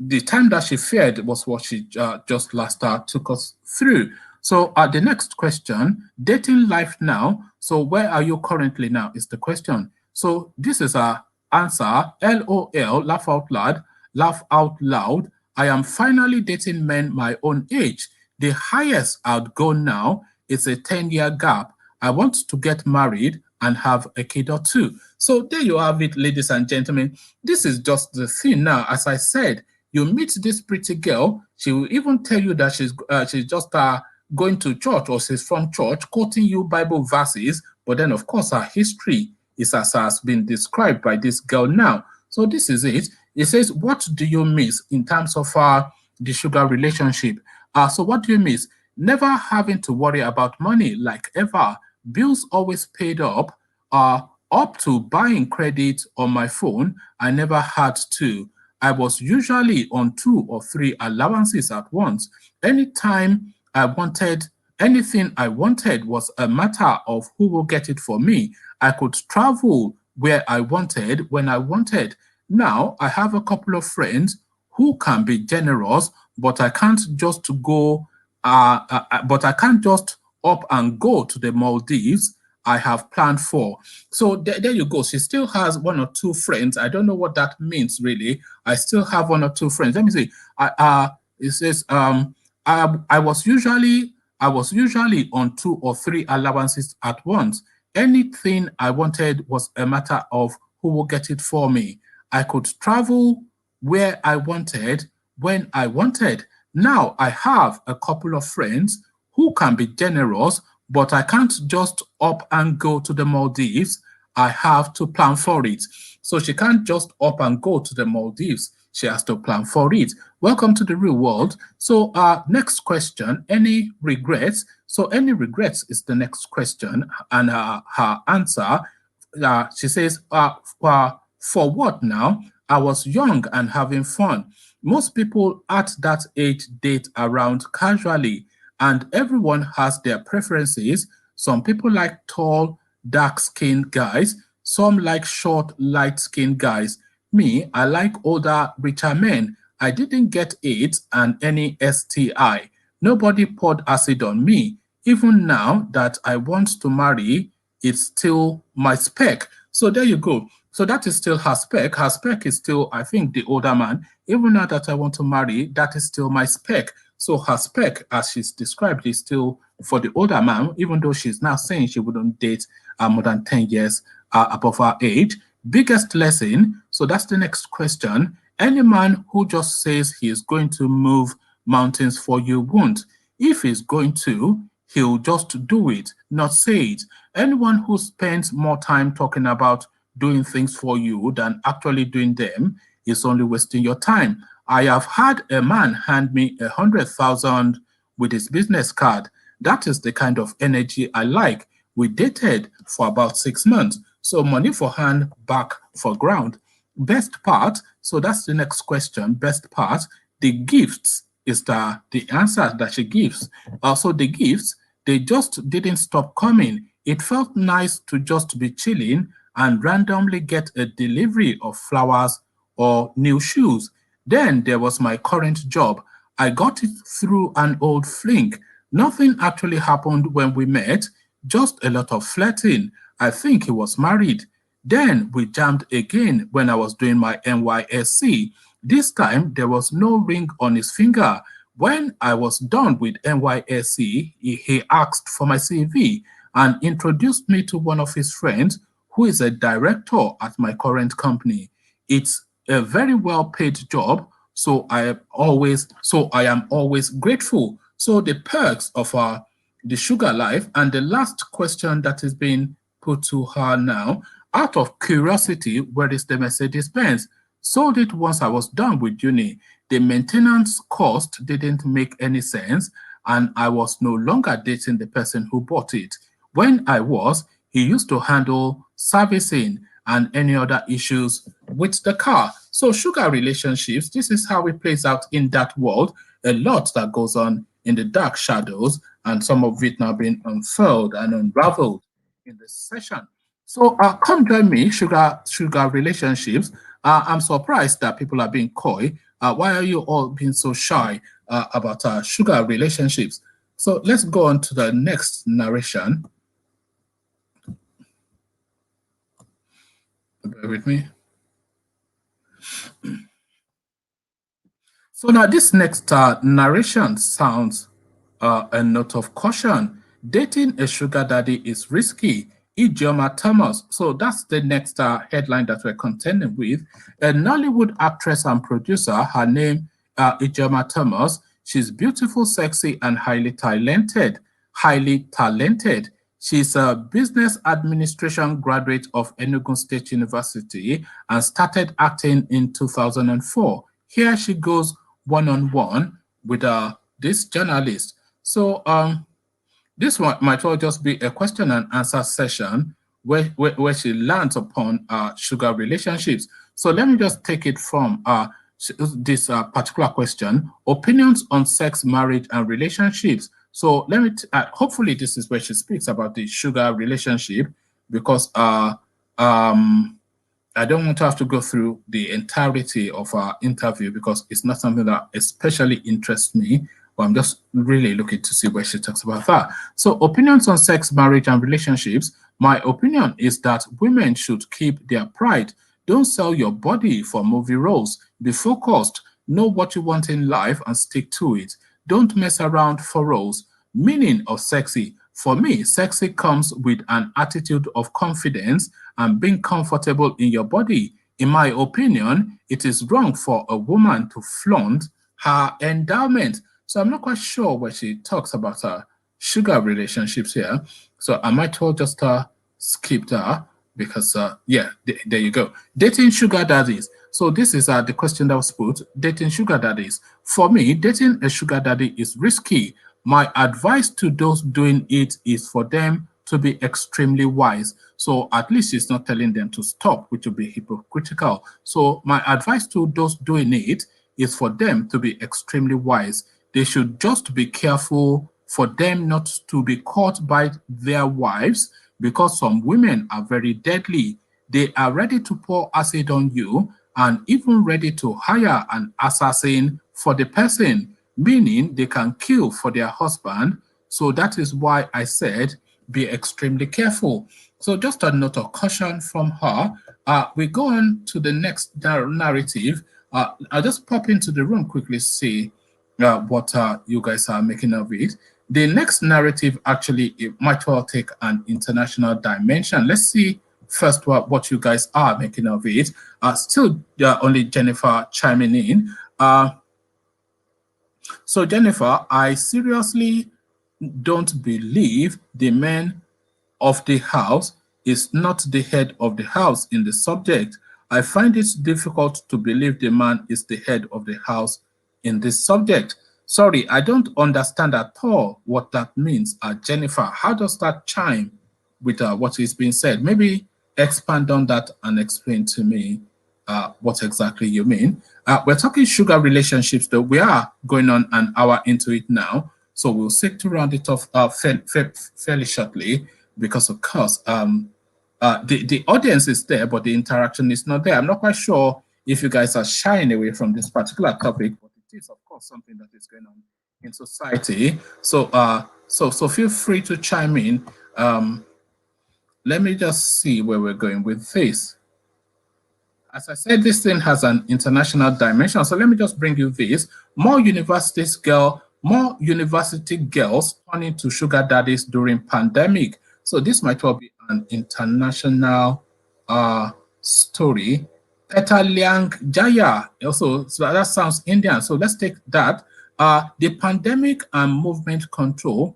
The time that she feared was what she just last took us through. So the next question, dating life now. So where are you currently now is the question. So this is our answer, LOL, laugh out loud, laugh out loud. I am finally dating men my own age. The highest I'd go now is a 10-year gap. I want to get married and have a kid or two. So there you have it, ladies and gentlemen. This is just the thing now. As I said, you meet this pretty girl, she will even tell you that she's just going to church or she's from church, quoting you Bible verses, but then of course her history is as has been described by this girl now. So this is it. It says, what do you miss in terms of the sugar relationship? So what do you miss? Never having to worry about money like ever. Bills always paid up to buying credit on my phone. I never had to. I was usually on 2 or 3 allowances at once. Anytime I wanted, anything I wanted was a matter of who will get it for me. I could travel where I wanted, when I wanted. Now I have a couple of friends who can be generous, but I can't just go, but I can't just up and go to the Maldives I have planned for. So there you go. She still has 1 or 2 friends. I don't know what that means really. I still have 1 or 2 friends. Let me see. It says I was usually on 2 or 3 allowances at once. Anything I wanted was a matter of who will get it for me. I could travel where I wanted, when I wanted. Now I have a couple of friends who can be generous, but I can't just up and go to the Maldives. I have to plan for it. So she can't just up and go to the Maldives. She has to plan for it. Welcome to the real world. So, next question, any regrets? So, any regrets is the next question. And her answer, she says, for what now? I was young and having fun. Most people at that age date around casually, and everyone has their preferences. Some people like tall, dark-skinned guys. Some like short, light-skinned guys. Me, I like older, richer men. I didn't get AIDS and any STI. Nobody poured acid on me. Even now that I want to marry, it's still my spec. So there you go. So that is still her spec. Her spec is still, I think, the older man. Even now that I want to marry, that is still my spec. So her spec, as she's described, is still for the older man, even though she's now saying she wouldn't date more than 10 years above her age. Biggest lesson, so that's the next question. Any man who just says he is going to move mountains for you won't. If he's going to, he'll just do it, not say it. Anyone who spends more time talking about doing things for you than actually doing them is only wasting your time. I have had a man hand me 100,000 with his business card. That is the kind of energy I like. We dated for about 6 months. So money for hand, back for ground. Best part, so that's the next question. Best part, the gifts is the answer that she gives. Also, the gifts, they just didn't stop coming. It felt nice to just be chilling and randomly get a delivery of flowers or new shoes. Then there was my current job. I got it through an old fling. Nothing actually happened when we met, just a lot of flirting. I think he was married. Then we jammed again when I was doing my NYSC. This time there was no ring on his finger. When I was done with NYSC, he asked for my CV and introduced me to one of his friends who is a director at my current company. It's a very well-paid job, so I am always grateful. So the perks of the sugar life, and the last question that is being put to her now, out of curiosity, where is the Mercedes-Benz? Sold it once I was done with uni. The maintenance cost didn't make any sense, and I was no longer dating the person who bought it. When I was, he used to handle servicing and any other issues with the car. So sugar relationships, this is how it plays out in that world. A lot that goes on in the dark shadows, and some of it now being unfurled and unraveled in this session. So come join me, sugar relationships. I'm surprised that people are being coy. Why are you all being so shy about sugar relationships? So let's go on to the next narration. Bear with me. So now this next narration sounds a note of caution. Dating a sugar daddy is risky. Ijeoma Thomas. So that's the next headline that we're contending with. A Nollywood actress and producer, her name Ijeoma Thomas. She's beautiful, sexy, and highly talented. She's a business administration graduate of Enugu State University and started acting in 2004. Here she goes one-on-one with this journalist. So this one might well just be a question and answer session where she lands upon sugar relationships. So let me just take it from this particular question, opinions on sex, marriage, and relationships. So let me, hopefully this is where she speaks about the sugar relationship, because I don't want to have to go through the entirety of our interview because it's not something that especially interests me, but I'm just really looking to see where she talks about that. So opinions on sex, marriage, and relationships. My opinion is that women should keep their pride. Don't sell your body for movie roles. Be focused. Know what you want in life and stick to it. Don't mess around for roles. Meaning of sexy. For me, sexy comes with an attitude of confidence and being comfortable in your body. in my opinion, it is wrong for a woman to flaunt her endowment. So I'm not quite sure where she talks about sugar relationships here. So I might well just skip that because, yeah, there you go. Dating sugar daddies. So this is the question that was put. Dating sugar daddies. For me, dating a sugar daddy is risky. My advice to those doing it is for them to be extremely wise. So at least it's not telling them to stop, which would be hypocritical. So my advice to those doing it is for them to be extremely wise. They should just be careful for them not to be caught by their wives, because some women are very deadly. They are ready to pour acid on you and even ready to hire an assassin for the person, meaning they can kill for their husband. So that is why I said be extremely careful. So just a note of caution from her. We go on to the next narrative. I'll just pop into the room quickly, see what you guys are making of it. The next narrative actually, it might well take an international dimension. Let's see first what you guys are making of it. Still only Jennifer chiming in. So Jennifer, I seriously don't believe the man of the house is not the head of the house in the subject. I find it difficult to believe the man is the head of the house in this subject. Sorry, I don't understand at all what that means. Jennifer, how does that chime with what is being said? Maybe expand on that and explain to me what exactly you mean. We're talking sugar relationships, though. We are going on an hour into it now, so we'll seek to round it off fairly shortly, because, of course, the audience is there, but the interaction is not there. I'm not quite sure if you guys are shying away from this particular topic, but it is, of course, something that is going on in society. So, so feel free to chime in. Let me just see where we're going with this. As I said, this thing has an international dimension. So let me just bring you this. More university girls turning to sugar daddies during pandemic. So this might well be an international story. Petaliang Jaya. Also, so that sounds Indian. So let's take that. The pandemic and movement control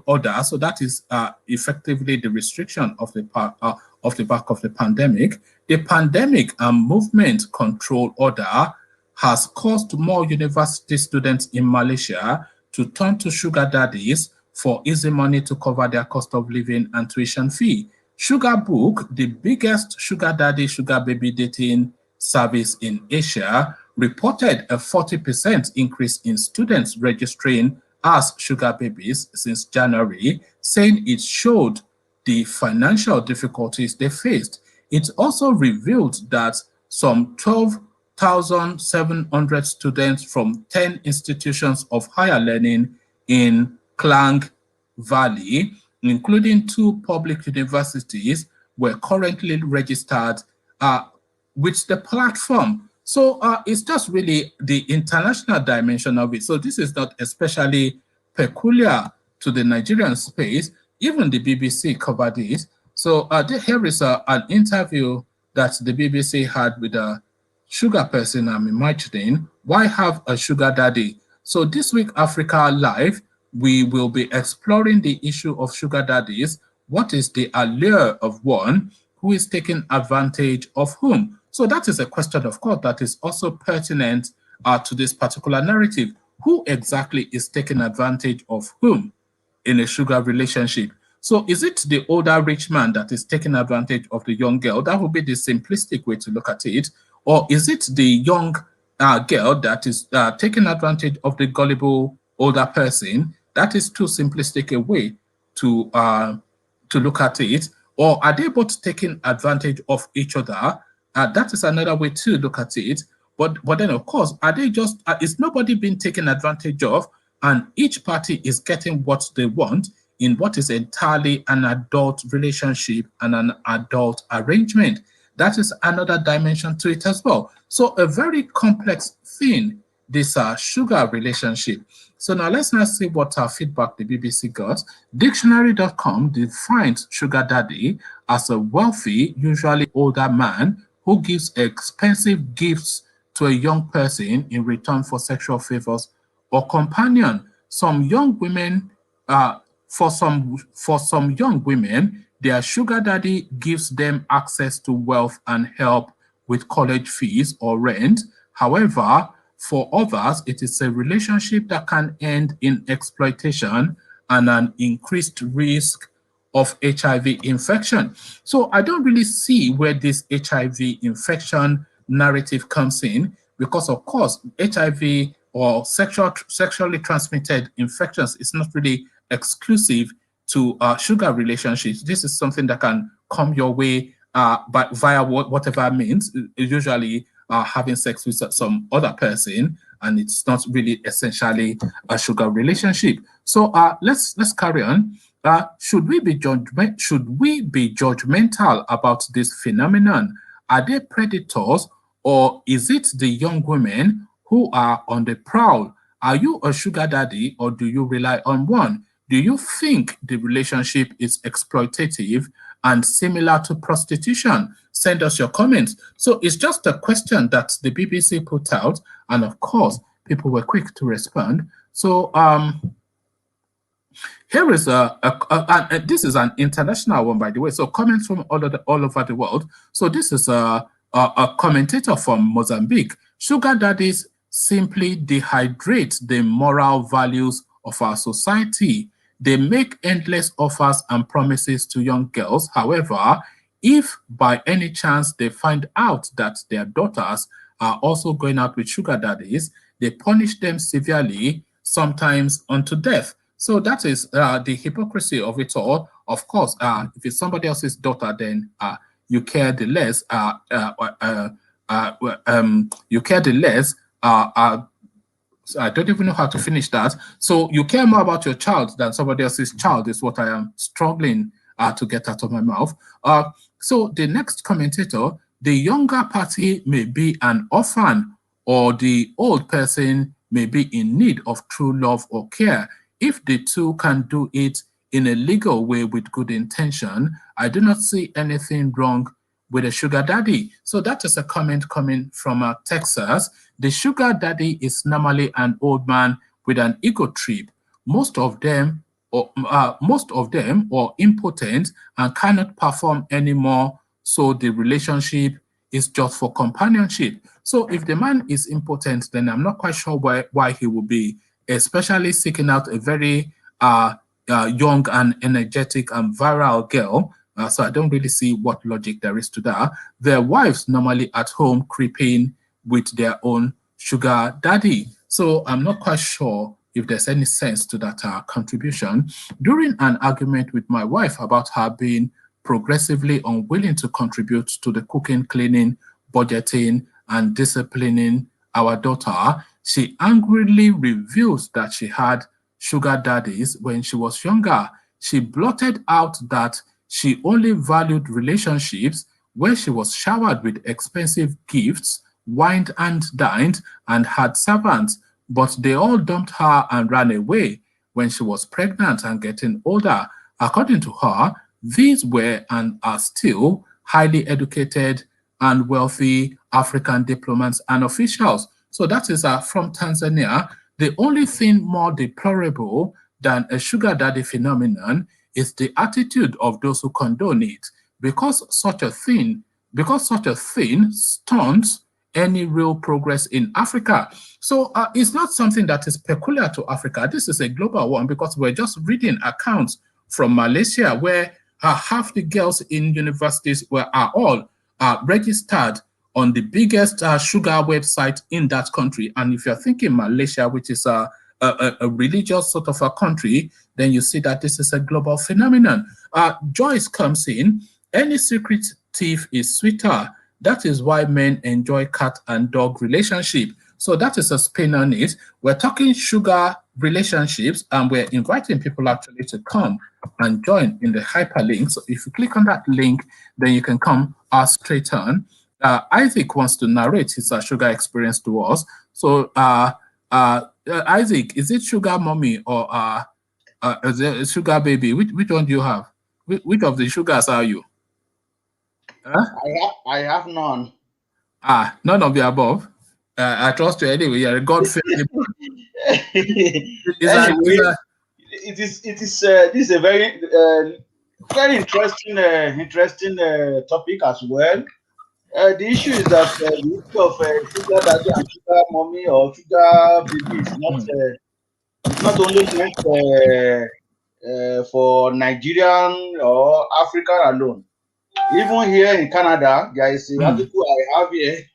order. So that is effectively the restriction of the back of the pandemic. The pandemic and movement control order has caused more university students in Malaysia to turn to sugar daddies for easy money to cover their cost of living and tuition fee. Sugar Book, the biggest sugar daddy, sugar baby dating service in Asia, reported a 40% increase in students registering as sugar babies since January, saying it showed the financial difficulties they faced. It also revealed that some 12,700 students from 10 institutions of higher learning in Klang Valley, including 2 public universities, were currently registered with the platform. So it's just really the international dimension of it. So this is not especially peculiar to the Nigerian space. Even the BBC covered it. So here is an interview that the BBC had with a sugar person, I'm imagining. Why have a sugar daddy? So this week, Africa Live, we will be exploring the issue of sugar daddies. What is the allure of one? Who is taking advantage of whom? So that is a question, of course, that is also pertinent to this particular narrative. Who exactly is taking advantage of whom in a sugar relationship? So is it the older rich man that is taking advantage of the young girl? That would be the simplistic way to look at it. Or is it the young girl that is taking advantage of the gullible older person? That is too simplistic a way to look at it. Or are they both taking advantage of each other? That is another way to look at it. But then, of course, are they just, is nobody being taken advantage of, and each party is getting what they want in what is entirely an adult relationship and an adult arrangement? That is another dimension to it as well. So a very complex thing this sugar relationship. So now let's now see what feedback the BBC got. Dictionary.com defines sugar daddy as a wealthy, usually older man who gives expensive gifts to a young person in return for sexual favors or companion. Some young women, for some young women, their sugar daddy gives them access to wealth and help with college fees or rent. However, for others, it is a relationship that can end in exploitation and an increased risk of HIV infection. So I don't really see where this HIV infection narrative comes in, because of course HIV or sexually transmitted infections is not really exclusive to sugar relationships. This is something that can come your way but via whatever means, usually having sex with some other person, and it's not really essentially a sugar relationship. So let's carry on. Should we be judgmental about this phenomenon? Are they predators, or is it the young women who are on the prowl? Are you a sugar daddy, or do you rely on one? Do you think the relationship is exploitative and similar to prostitution? Send us your comments. So it's just a question that the BBC put out, and of course, people were quick to respond. So here is this is an international one, by the way. So comments from all over the world. So this is a commentator from Mozambique. Sugar daddies simply dehydrate the moral values of our society. They make endless offers and promises to young girls. However, if by any chance they find out that their daughters are also going out with sugar daddies, they punish them severely, sometimes unto death. So that is the hypocrisy of it all. Of course, if it's somebody else's daughter, then you care the less. You care the less. I don't even know how to finish that. So you care more about your child than somebody else's child is what I am struggling to get out of my mouth. So the next commentator, the younger party may be an orphan, or the old person may be in need of true love or care. If the two can do it in a legal way with good intention, I do not see anything wrong with a sugar daddy. So that is a comment coming from Texas. The sugar daddy is normally an old man with an ego trip. Most of them are impotent and cannot perform anymore. So the relationship is just for companionship. So if the man is impotent, then I'm not quite sure why he will be especially seeking out a very young and energetic and virile girl. So I don't really see what logic there is to that. Their wives normally at home creeping with their own sugar daddy. So I'm not quite sure if there's any sense to that contribution. During an argument with my wife about her being progressively unwilling to contribute to the cooking, cleaning, budgeting, and disciplining our daughter, she angrily reveals that she had sugar daddies when she was younger. She blurted out that she only valued relationships where she was showered with expensive gifts, wined and dined, and had servants, but they all dumped her and ran away when she was pregnant and getting older. According to her, these were and are still highly educated and wealthy African diplomats and officials. So that is from Tanzania. The only thing more deplorable than a sugar daddy phenomenon is the attitude of those who condone it, because such a thing stunts any real progress in Africa. So it's not something that is peculiar to Africa. This is a global one, because we're just reading accounts from Malaysia where half the girls in universities are all registered on the biggest sugar website in that country. And if you're thinking Malaysia, which is a religious sort of a country, then you see that this is a global phenomenon. Joyce comes in. Any secret thief is sweeter. That is why men enjoy cat and dog relationship. So that is a spin on it. We're talking sugar relationships, and we're inviting people actually to come and join in the hyperlink. So if you click on that link, then you can come straight on. Isaac wants to narrate his sugar experience to us. So, Isaac, is it sugar mommy or is it sugar baby? Which one do you have? Which of the sugars are you? Huh? I have none. None of the above. I trust you anyway. You're a God-fearing. Is that is Anyway, that? this is a very interesting topic as well. The issue is that the issue of sugar daddy and sugar mommy or sugar baby is not only meant for Nigerian or Africa alone. Even here in Canada, there is an Hmm. article I have here.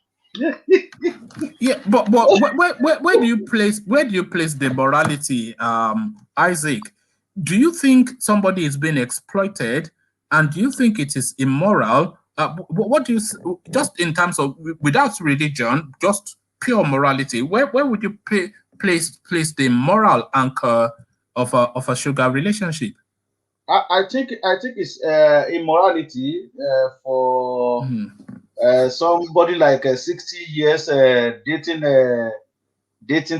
Yeah, but where do you place the morality, Isaac? Do you think somebody is being exploited, and do you think it is immoral? What do you just in terms of without religion, just pure morality? Where would you place the moral anchor of a sugar relationship? I think it's immorality for Mhm. somebody like 60 years dating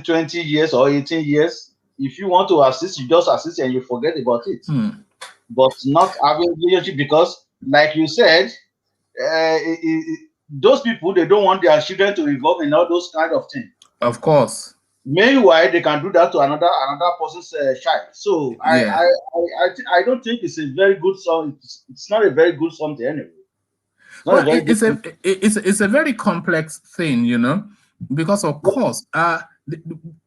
20 years or 18 years. If you want to assist, you just assist and you forget about it. Hmm. But not having relationship because, like you said, those people they don't want their children to involve in all those kind of things. Of course, Meanwhile, they can do that to another person's child. So yeah. I don't think it's a very good song. It's not a very good something anyway. It's not a Well, very good thing. it's a very complex thing, because of course,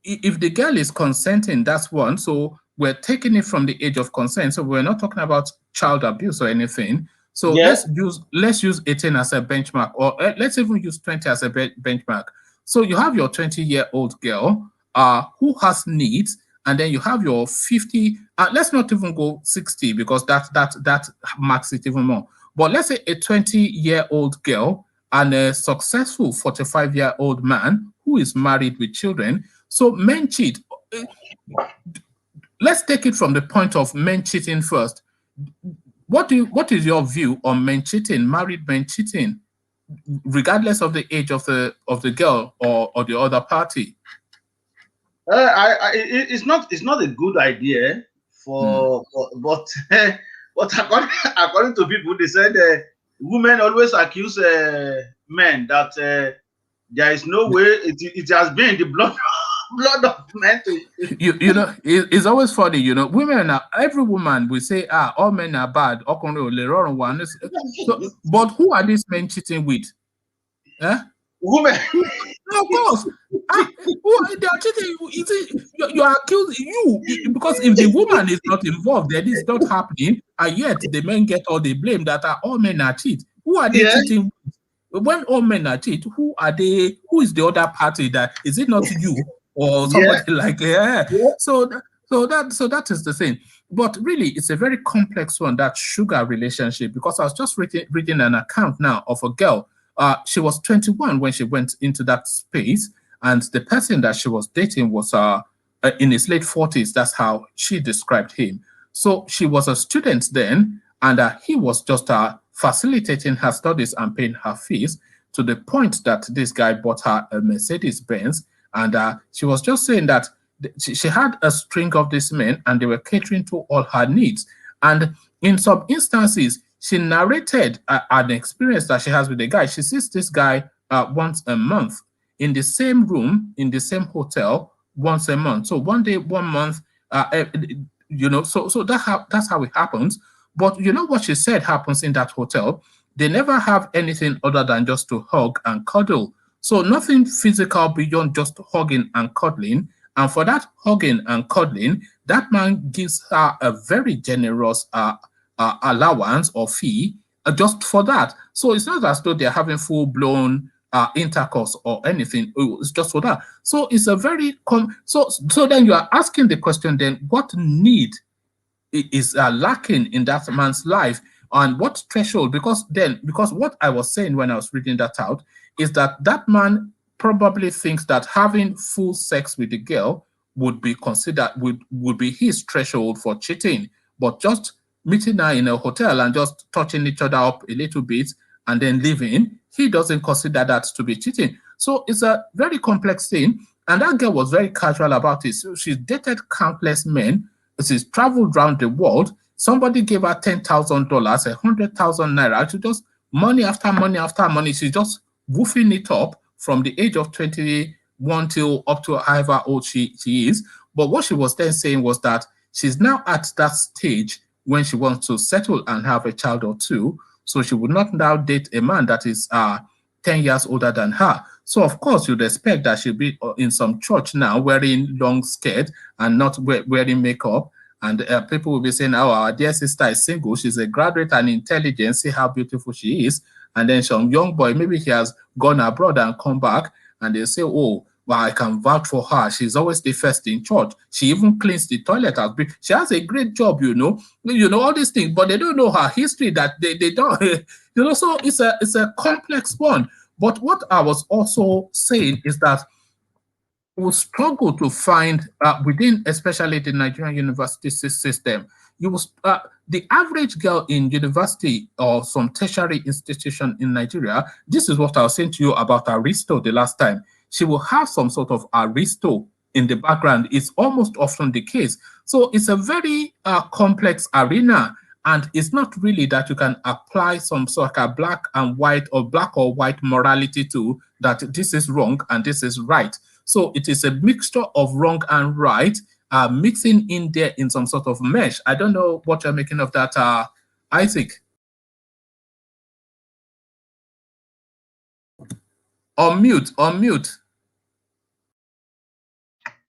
if the girl is consenting, that's one. So we're taking it from the age of consent. So we're not talking about child abuse or anything. So Yeah. let's use 18 as a benchmark, or let's even use 20 as a benchmark. So you have your 20-year-old girl who has needs, and then you have your 50. Let's not even go 60 because that marks it even more. But let's say a 20-year-old girl and a successful 45-year-old man who is married with children. So men cheat. Let's take it from the point of men cheating first. What is your view on men cheating, married men cheating, regardless of the age of the girl or the other party? It's not a good idea Hmm. but but according to people, they said women always accuse men that there is no way it has been in the blood blood of men to. It's always funny, women are every woman will say, all men are bad. So, but who are these men cheating with? Eh? Women. No, of course. They are cheating. You are accusing because if the woman is not involved, then it's not happening, and yet the men get all the blame that all men are cheat. Who are they Yeah. cheating with? When all men are cheat, who are they? Who is the other party? That is it not you or Yeah. somebody like yeah? Yeah. So that is the thing. But really, it's a very complex one, that sugar relationship, because I was just reading an account now of a girl. She was 21 when she went into that space, and the person that she was dating was in his late 40s. That's how she described him. So she was a student then, and he was just facilitating her studies and paying her fees, to the point that this guy bought her a Mercedes Benz. And she was just saying that she had a string of these men, and they were catering to all her needs. And in some instances, she narrated an experience that she has with the guy. She sees this guy once a month in the same room, in the same hotel, once a month. So one day, 1 month, so that's how it happens. But you know what she said happens in that hotel? They never have anything other than just to hug and cuddle. So nothing physical beyond just hugging and cuddling. And for that hugging and cuddling, that man gives her a very generous allowance or fee just for that. So it's not as though they're having full blown intercourse or anything. It's just for that. So it's a very so then you are asking the question, then what need is lacking in that man's life, and what threshold? Because what I was saying when I was reading that out is that that man probably thinks that having full sex with the girl would be considered would be his threshold for cheating, but just meeting her in a hotel and just touching each other up a little bit and then leaving, he doesn't consider that to be cheating. So it's a very complex thing. And that girl was very casual about it. So she's dated countless men. She's traveled around the world. Somebody gave her $10,000, 100,000 naira. She just money after money after money. She's just woofing it up from the age of 21 till up to however old she is. But what she was then saying was that she's now at that stage when she wants to settle and have a child or two. So she would not now date a man that is 10 years older than her. So, of course, you'd expect that she'll be in some church now wearing long skirt and not wearing makeup. And people will be saying, oh, our dear sister is single. She's a graduate and intelligent. See how beautiful she is. And then some young boy, maybe he has gone abroad and come back. And they say, oh, well, I can vouch for her. She's always the first in church. She even cleans the toilet. She has a great job, all these things, but they don't know her history that they don't, so it's a complex one. But what I was also saying is that we struggle to find within, especially the Nigerian university system, the average girl in university or some tertiary institution in Nigeria, this is what I was saying to you about Aristo the last time. She will have some sort of Aristo in the background. It's almost often the case. So it's a very complex arena. And it's not really that you can apply some sort of black and white or black or white morality to that this is wrong and this is right. So it is a mixture of wrong and right, mixing in there in some sort of mesh. I don't know what you're making of that, Isaac. On mute.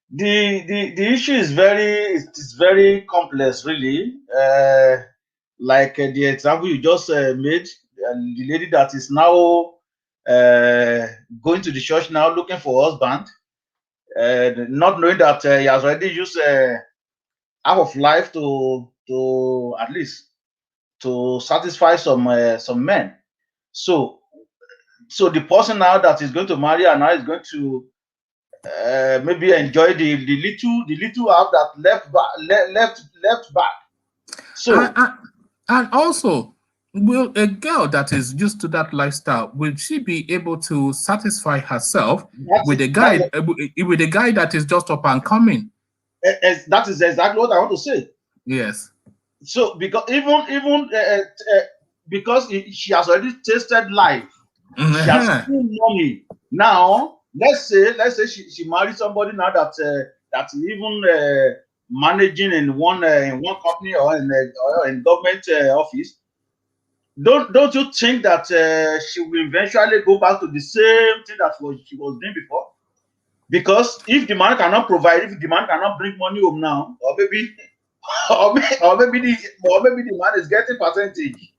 The issue is very complex, really. Like the example you just made, the lady that is now going to the church now looking for a husband, not knowing that he has already used half of life to at least to satisfy some men. So the person now that is going to marry and now is going to maybe enjoy the little half that left back. So and also, will a girl that is used to that lifestyle, will she be able to satisfy herself with a guy that is just up and coming? That is exactly what I want to say. Yes. So because even because she has already tasted life, she has seen money. Now let's say she married somebody now that's even managing in one company or in government office. Don't you think that she will eventually go back to the same thing that she was doing before? Because if the man cannot provide, if the man cannot bring money home now, or maybe the man is getting percentage.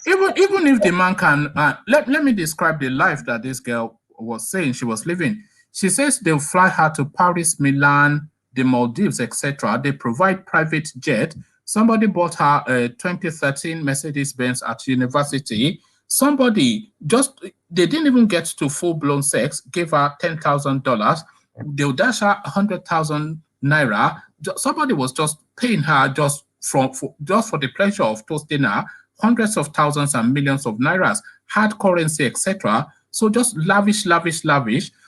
Even if the man can, let me describe the life that this girl was saying she was living. She says they'll fly her to Paris, Milan, the Maldives, etc. They provide private jet. Somebody bought her a 2013 Mercedes-Benz at university. Somebody they didn't even get to full-blown sex, gave her $10,000. They'll dash her 100,000 naira. Somebody was just paying her just for the pleasure of toasting her, hundreds of thousands and millions of nairas, hard currency, etc. So just lavish.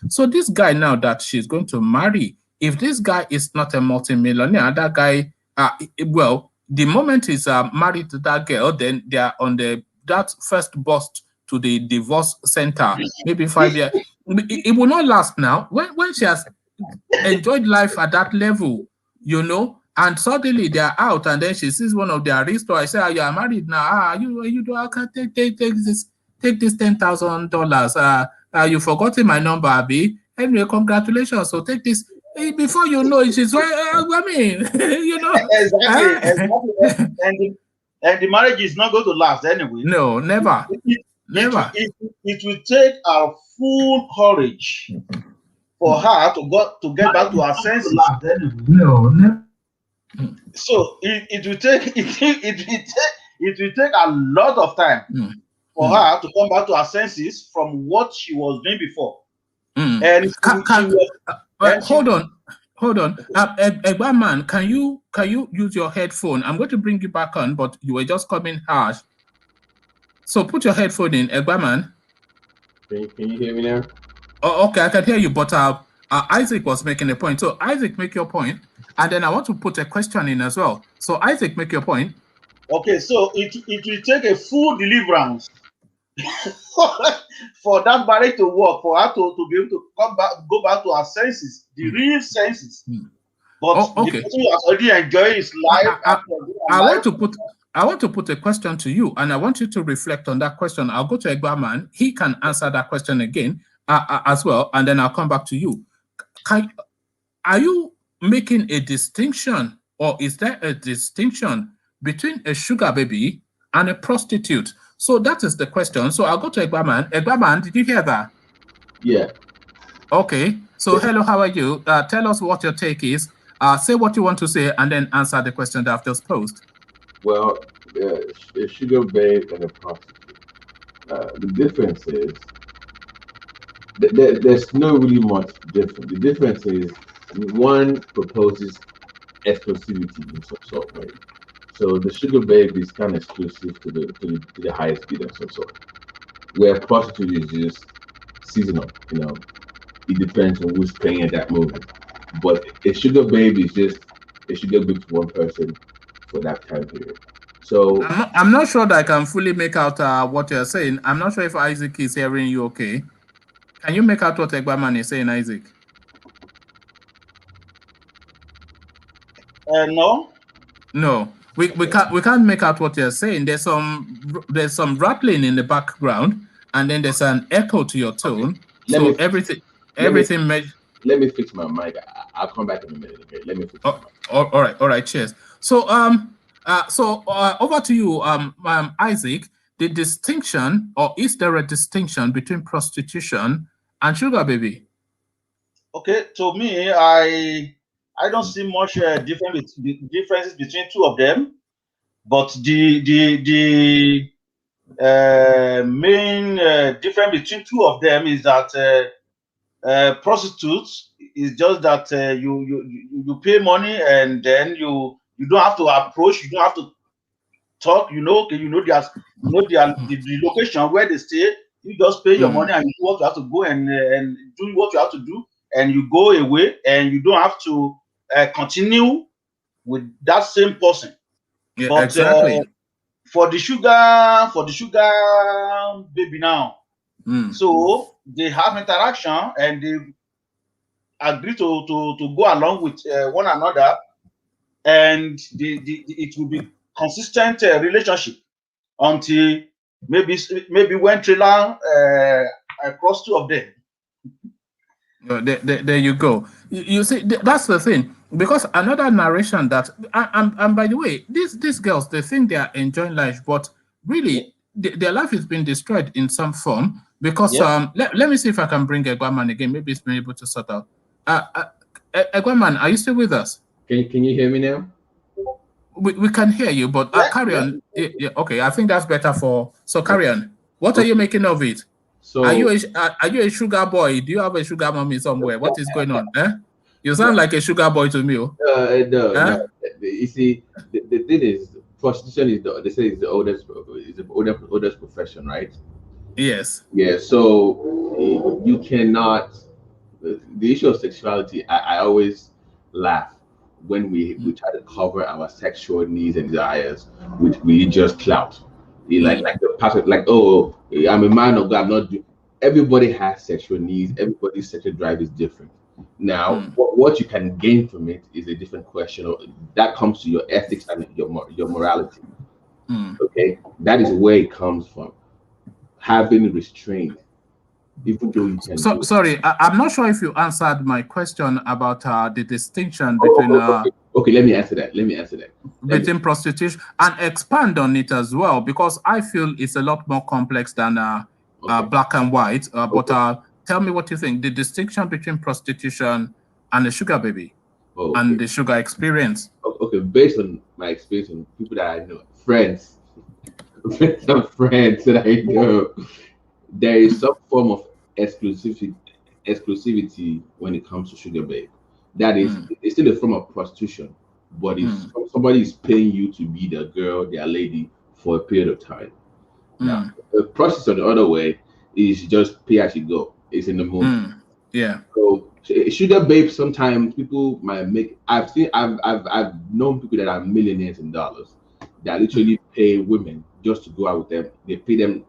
So this guy now that she's going to marry, if this guy is not a multimillionaire, that guy, the moment he's married to that girl, then they are on that first bus to the divorce center, maybe 5 years. It will not last now. When she has enjoyed life at that level, and suddenly they are out, and then she sees one of their rich. I say, "Oh, you are married now. You do. I can take this $10,000. You forgotten my number, Abby. Anyway, congratulations. So take this." Before you know it, she's Exactly. And the marriage is not going to last anyway. No, never. Never. It will take a full courage for her to get back to her senses. No, never. So it will take a lot of time for her to come back to her senses from what she was doing before. And hold on. Man, can you use your headphone? I'm going to bring you back on, but you were just coming harsh. So put your headphone in, Egbaman. Can you hear me now? Oh, okay, I can hear you, but Isaac was making a point. So Isaac, make your point, and then I want to put a question in as well. So Isaac, make your point. Okay, so it will take a full deliverance for that marriage to work, for her to be able to go back to her senses, the real senses. But the person who has already enjoyed his life. I want to put a question to you, and I want you to reflect on that question. I'll go to Egbaman. He can answer that question again as well, and then I'll come back to you. Are you making a distinction, or is there a distinction between a sugar baby and a prostitute? So that is the question. So I'll go to Egbaman. Egbaman, did you hear that? Yeah. Okay. So hello, how are you? Tell us what your take is. Say what you want to say, and then answer the question that I've just posed. Well, a sugar babe and a prostitute. The difference is there's no really much difference. The difference is one proposes exclusivity in some sort of way. So the sugar babe is kind of exclusive to the highest bidder of some sort. Where prostitute is just seasonal, it depends on who's paying at that moment. But a sugar babe is just a sugar babe to one person for that time period. So I'm not sure that I can fully make out what you're saying. I'm not sure if Isaac is hearing you okay. Can you make out what Egbaman is saying, Isaac? No. No, we can't make out what you're saying. There's some rattling in the background, and then there's an echo to your tone. Okay. Let me fix my mic. I'll come back in a minute. Okay, let me fix my mic. All right. Cheers. So over to you, Isaac. The distinction, or is there a distinction between prostitution and sugar baby? Okay, to me, I don't see much differences between two of them, but the main difference between two of them is that prostitutes is just that you pay money, and then you don't have to approach, you don't have to talk. The location where they stay. You just pay your money and you do what you have to go and do what you have to do, and you go away, and you don't have to continue with that same person. Yeah, but exactly. For the sugar baby now, so they have interaction and they agree to go along with one another, and it will be consistent relationship until maybe when trailer across two of them. There you go. You see, that's the thing. Because another narration that, and by the way, these girls, they think they are enjoying life, but really, their life has been destroyed in some form. Because let me see if I can bring Egbaman again. Maybe it's been able to sort out. Egbaman, are you still with us? Can you hear me now? We can hear you, but carry on. Yeah, okay, I think that's better for. So carry on. What are you making of it? So are you a sugar boy? Do you have a sugar mommy somewhere? What is going on? You sound like a sugar boy to me. No. You see, the thing is, prostitution is they say it's the oldest profession, right? Yes. Yeah. So you cannot. The issue of sexuality, I always laugh when we try to cover our sexual needs and desires with religious clout. Like the pastor, like, oh, I'm a man of God. I'm not. Everybody has sexual needs. Everybody's sexual drive is different. Now, what you can gain from it is a different question. That comes to your ethics and your morality. Okay, that is where it comes from. Having restraint, even though you can. Sorry, I'm not sure if you answered my question about the distinction between. Okay, let me answer that. Between prostitution, and expand on it as well, because I feel it's a lot more complex than black and white. But tell me what you think. The distinction between prostitution and the sugar baby and the sugar experience. Okay, based on my experience and people that I know, friends that I know, there is some form of exclusivity when it comes to sugar babe. That is, it's still a form of prostitution, but if somebody is paying you to be the girl, their lady for a period of time, Now, the process on the other way is just pay as you go. It's in the mood. Yeah. So sugar babe, sometimes people might make. I've known people that are millionaires in dollars that literally pay women just to go out with them. They pay them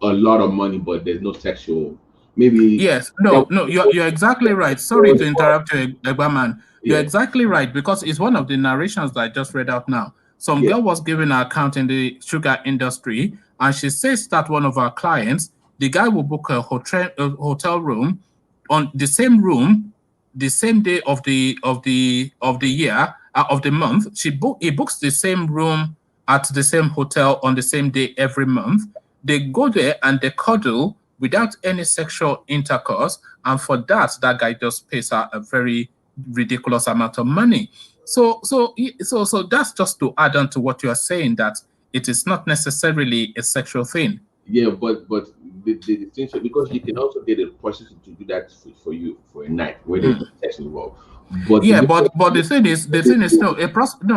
a lot of money, but there's no sexual. Maybe Yes, no, you're exactly right. Sorry to interrupt you, Egbaman. You're exactly right, because it's one of the narrations that I just read out now. Some girl was giving an account in the sugar industry, and she says that one of our clients, the guy will book a hotel room on the same room, the same day of the year of the month. He books the same room at the same hotel on the same day every month. They go there and they cuddle without any sexual intercourse, and for that guy just pays her a very ridiculous amount of money. So that's just to add on to what you are saying, that it is not necessarily a sexual thing. Yeah, but the distinction, because you can also get a prostitute to do that for you for a night where there's no sex involved. But the thing is no,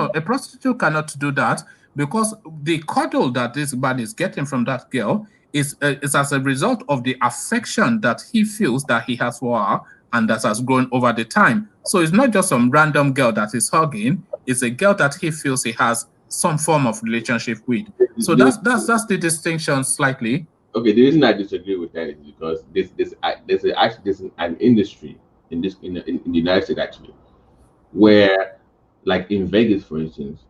a prostitute cannot do that, because the cuddle that this man is getting from that girl is as a result of the affection that he feels that he has for her, and that has grown over the time. So it's not just some random girl that is hugging; it's a girl that he feels he has some form of relationship with. So that's the distinction slightly. Okay, the reason I disagree with that is because there's an industry in the United States actually, where, like in Vegas, for instance,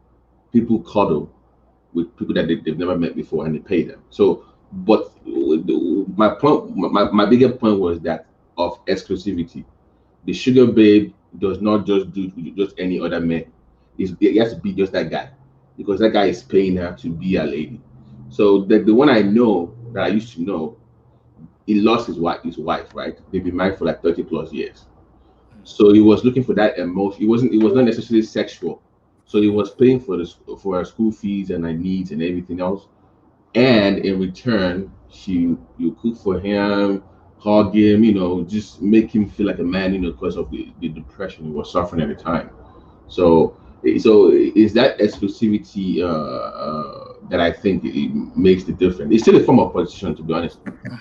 people cuddle with people that they've never met before and they pay them. So, but my bigger point was that of exclusivity. The sugar babe does not just do just any other man. It has to be just that guy, because that guy is paying her to be a lady. So the one I know that I used to know, he lost his wife, right? They've been married for like 30 plus years. So he was looking for that emotion. It was not necessarily sexual. So he was paying for her school fees and her needs and everything else. And in return, you cook for him, hug him, just make him feel like a man, because of the depression he was suffering at the time. So is that exclusivity that I think it makes the difference. It's still a form of prostitution, to be honest.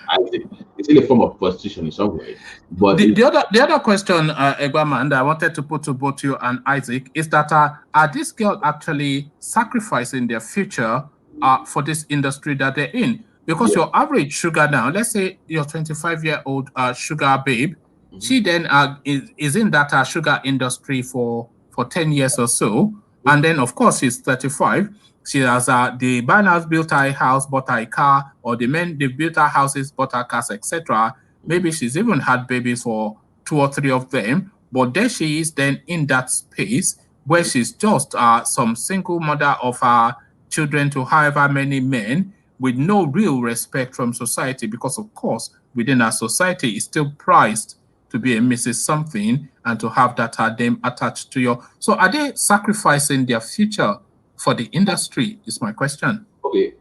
I think it's still a form of prostitution in some way. But the other question, Egbaman, that I wanted to put to both you and Isaac is that are these girls actually sacrificing their future for this industry that they're in? Because your average sugar now, let's say your 25-year-old sugar babe, she then is in that sugar industry for 10 years or so, and then of course she's 35. She has the man has built her a house, bought her a car, or the men they've built her houses, bought her cars, etc. Maybe she's even had babies for 2 or 3 of them, but there she is then in that space where she's just some single mother of her children to however many men, with no real respect from society, because of course within our society it's still prized to be a Mrs. something and to have that name attached to you. So are they sacrificing their future for the industry, is my question. Okay,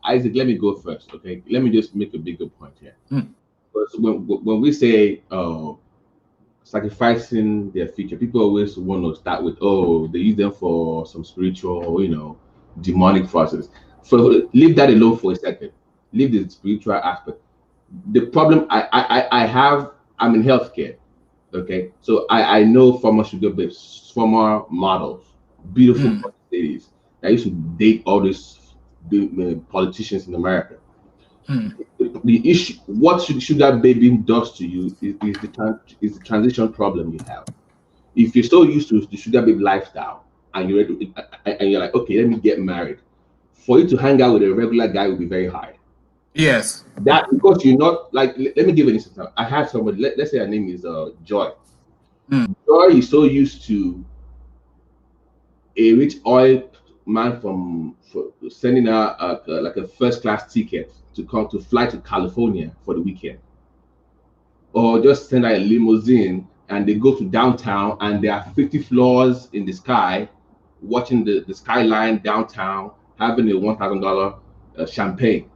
Isaac, let me go first, okay? Let me just make a bigger point here. Because when we say sacrificing their future, people always want to start with, they use them for some spiritual, demonic forces. So leave that alone for a second. Leave the spiritual aspect. The problem I'm in healthcare, okay? So I know former sugar babes, former models, beautiful ladies that used to date all these politicians in America. The issue, what sugar baby does to you is the transition problem you have. If you're so used to the sugar baby lifestyle and you're like, okay, let me get married, for you to hang out with a regular guy will be very hard. Yes. That because you're not like. Let me give an example. I had somebody. Let's say her name is Joy. Joy is so used to a rich oil man for sending her like a first class ticket to fly to California for the weekend, or just send her a limousine and they go to downtown and there are 50 floors in the sky, watching the skyline downtown, having a $1,000 champagne.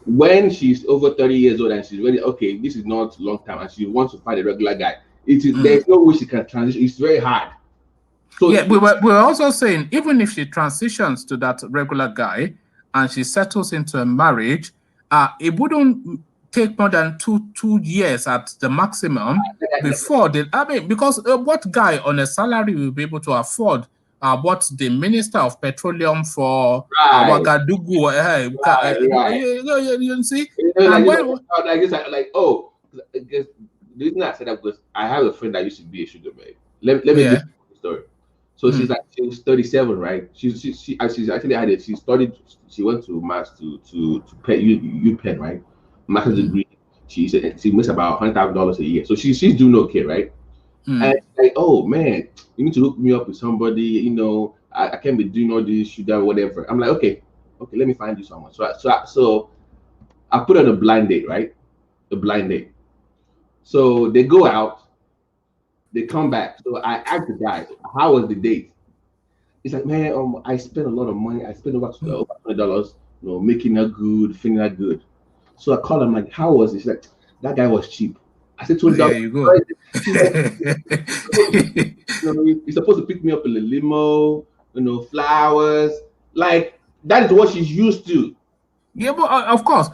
When she's over 30 years old and she's ready, okay, this is not long time, and she wants to find a regular guy, there's no way she can transition. It's very hard. So yeah, we were also saying, even if she transitions to that regular guy, and she settles into a marriage, it wouldn't take more than two years at the maximum before they, I mean, because what guy on a salary will be able to afford what the Minister of Petroleum for Ouagadougou, you see? The reason I said that because I have a friend that used to be a sugar babe. Let me give you the story. So she was 37, right? She's actually had it. She studied. She went to mass to UPenn, right? Master's degree. She said she makes about $100,000 a year. So she's doing okay, right? And like, oh man, you need to hook me up with somebody. You know, I can't be doing all this sugar, whatever. I'm like, okay, let me find you someone. So I put on a blind date, right? A blind date. So they go out, they come back. So I asked the guy, how was the date? He's like, man, I spent a lot of money. I spent over $20, you know, making her good, feeling her good. So I called him, like, how was it? He's like, that guy was cheap. I said, $20. There you go. You know, he's supposed to pick me up in a limo, you know, flowers. Like, that is what she's used to. Yeah, but of course,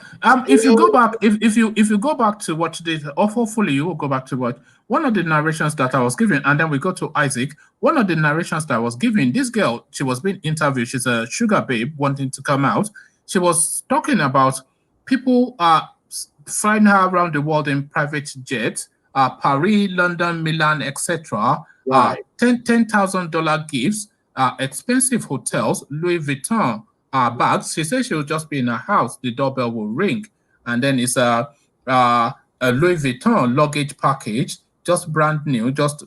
if you go back, if you go back to watch this, or hopefully you will go back to watch one of the narrations that I was giving, and then we go to Isaac. One of the narrations that I was giving, this girl, she was being interviewed. She's a sugar babe wanting to come out. She was talking about people flying her around the world in private jets, Paris, London, Milan, etc. Right. $10,000 gifts, expensive hotels, Louis Vuitton bags. She says she'll just be in her house, the doorbell will ring, and then it's a Louis Vuitton luggage package, just brand new, just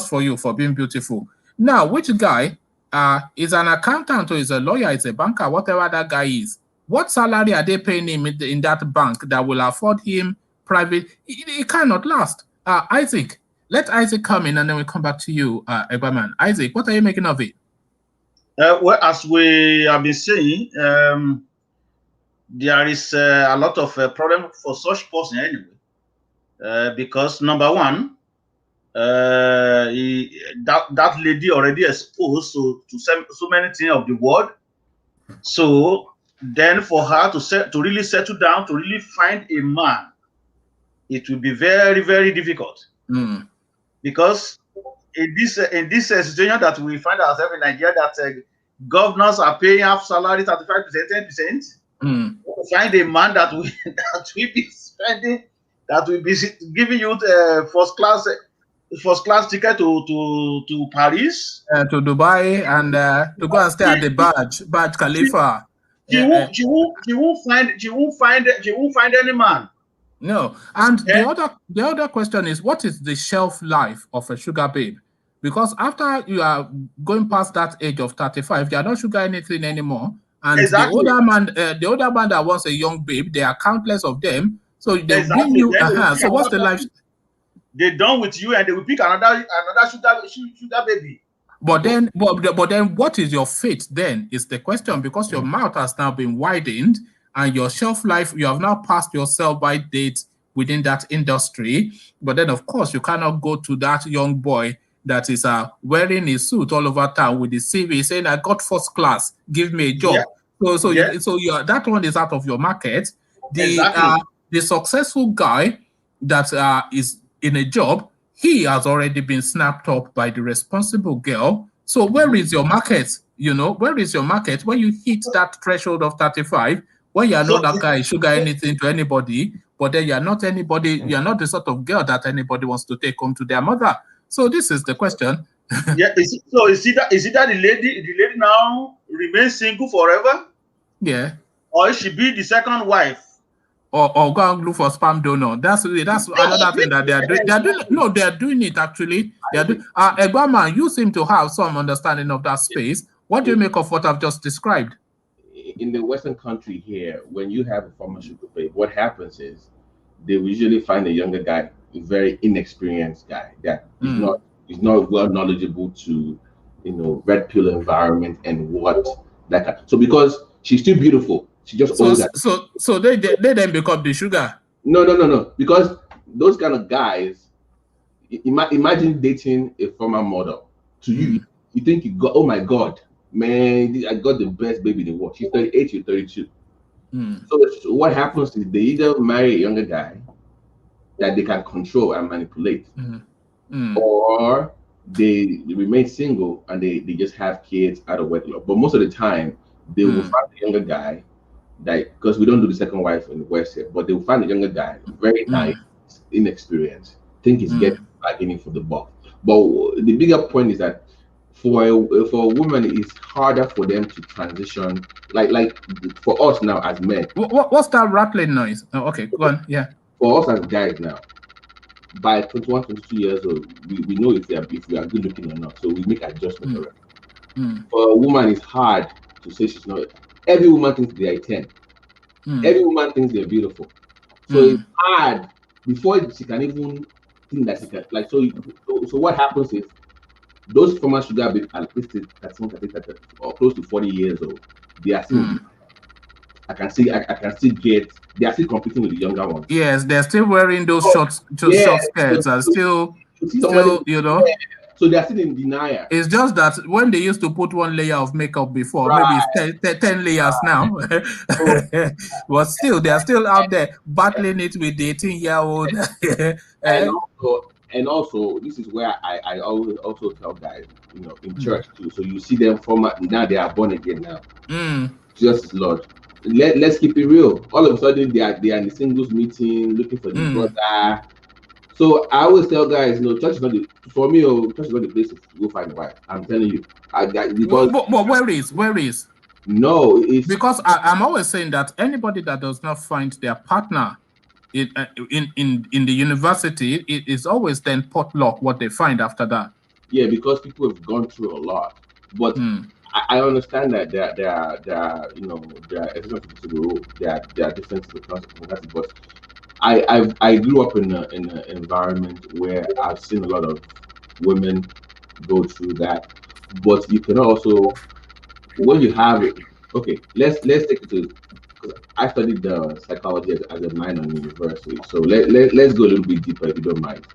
for you, for being beautiful. Now, which guy is an accountant or is a lawyer, is a banker, whatever that guy is? What salary are they paying him in that bank that will afford him private? It cannot last. Isaac, let Isaac come in, and then we come back to you, Eberman. Isaac, what are you making of it? Well, as we have been saying, there is a lot of problem for such person anyway, because number one, that lady already exposed to so many things of the world. So then, for her to really settle down, to really find a man, it will be very, very difficult. Because in this situation that we find ourselves in Nigeria, that governors are paying half salary, 35%, 10%. Find a man that will be spending, that will be giving you first class ticket to Paris, to Dubai, and to go and stay at the Burj Khalifa. She won't find any man. No, and the other question is, what is the shelf life of a sugar babe? Because after you are going past that age of 35, you are not sugar anything anymore. And the older man that wants a young babe, there are countless of them. So they bring you. So what's the life? They're done with you, and they will pick another sugar baby. But then, what is your fate then? Is the question, because your mouth has now been widened, and your shelf life, you have now passed your sell-by date within that industry. But then, of course, you cannot go to that young boy that is wearing a suit all over town with the CV saying, "I got first class, give me a job." Yeah. So that one is out of your market. The successful guy that is in a job, he has already been snapped up by the responsible girl. So where is your market? Where is your market when you hit that threshold of 35? When you are not that guy sugar anything to anybody, but then you are not anybody, you are not the sort of girl that anybody wants to take home to their mother. So this is the question. Yeah. Is it that the lady now remains single forever? Yeah. Or she be the second wife? Or go and look for spam donor. That's another thing that they are doing. They are doing it actually. They are doing. Eberman, you seem to have some understanding of that space. What do you make of what I've just described? In the Western country here, when you have a pharmaceutical babe, what happens is they will usually find a younger guy, a very inexperienced guy that is not well knowledgeable to red pill environment and what that kind. So because she's still beautiful, she just older. So they then become the sugar. No. Because those kind of guys, imagine dating a former model. To you think you go, oh my God, man, I got the best baby in the world. She's 38, she's 32. So what happens is they either marry a younger guy that they can control and manipulate, or they remain single and they just have kids out of wedlock. But most of the time, they will find a younger guy that, because we don't do the second wife in the West here, but they will find a younger guy, very naive, inexperienced, think he's getting bargaining for the buck. But the bigger point is that for a woman, it's harder for them to transition. Like for us now as men. What's that rattling noise? Oh, okay, go on. Yeah. For us as guys now, by 21, 22 years old, we know if we are good looking or not. So we make adjustments already. For a woman, it's hard to say she's not. Every woman thinks they are 10. Every woman thinks they're beautiful. So it's hard before she can even think that she can. Like so what happens is those former sugar babies at least 30, or close to 40 years old, they are still. I can see they are still competing with the younger ones. Yes, they're still wearing those short skirts and still, you know. So they're still in denial. It's just that when they used to put one layer of makeup before, maybe it's 10 layers now. But still, they're still out there battling it with the 18-year-old. And also, this is where I always also tell guys, you know, in church too. So you see them now they are born again now. Jesus Lord. Let's keep it real. All of a sudden they are in the singles meeting looking for the brother. So I always tell guys, no, church is not for me. Church is not the place to go find a wife. I'm telling you, because. But where is? No, it's because I'm always saying that anybody that does not find their partner in the university, it is always then potluck what they find after that. Yeah, because people have gone through a lot, but. I understand that there are you know there are exceptions to the rule. There are differences across the country, but I grew up in an environment where I've seen a lot of women go through that. But you can also, when you have it, okay, let's take it to, because I studied psychology as a minor in university. So let's go a little bit deeper if you don't mind.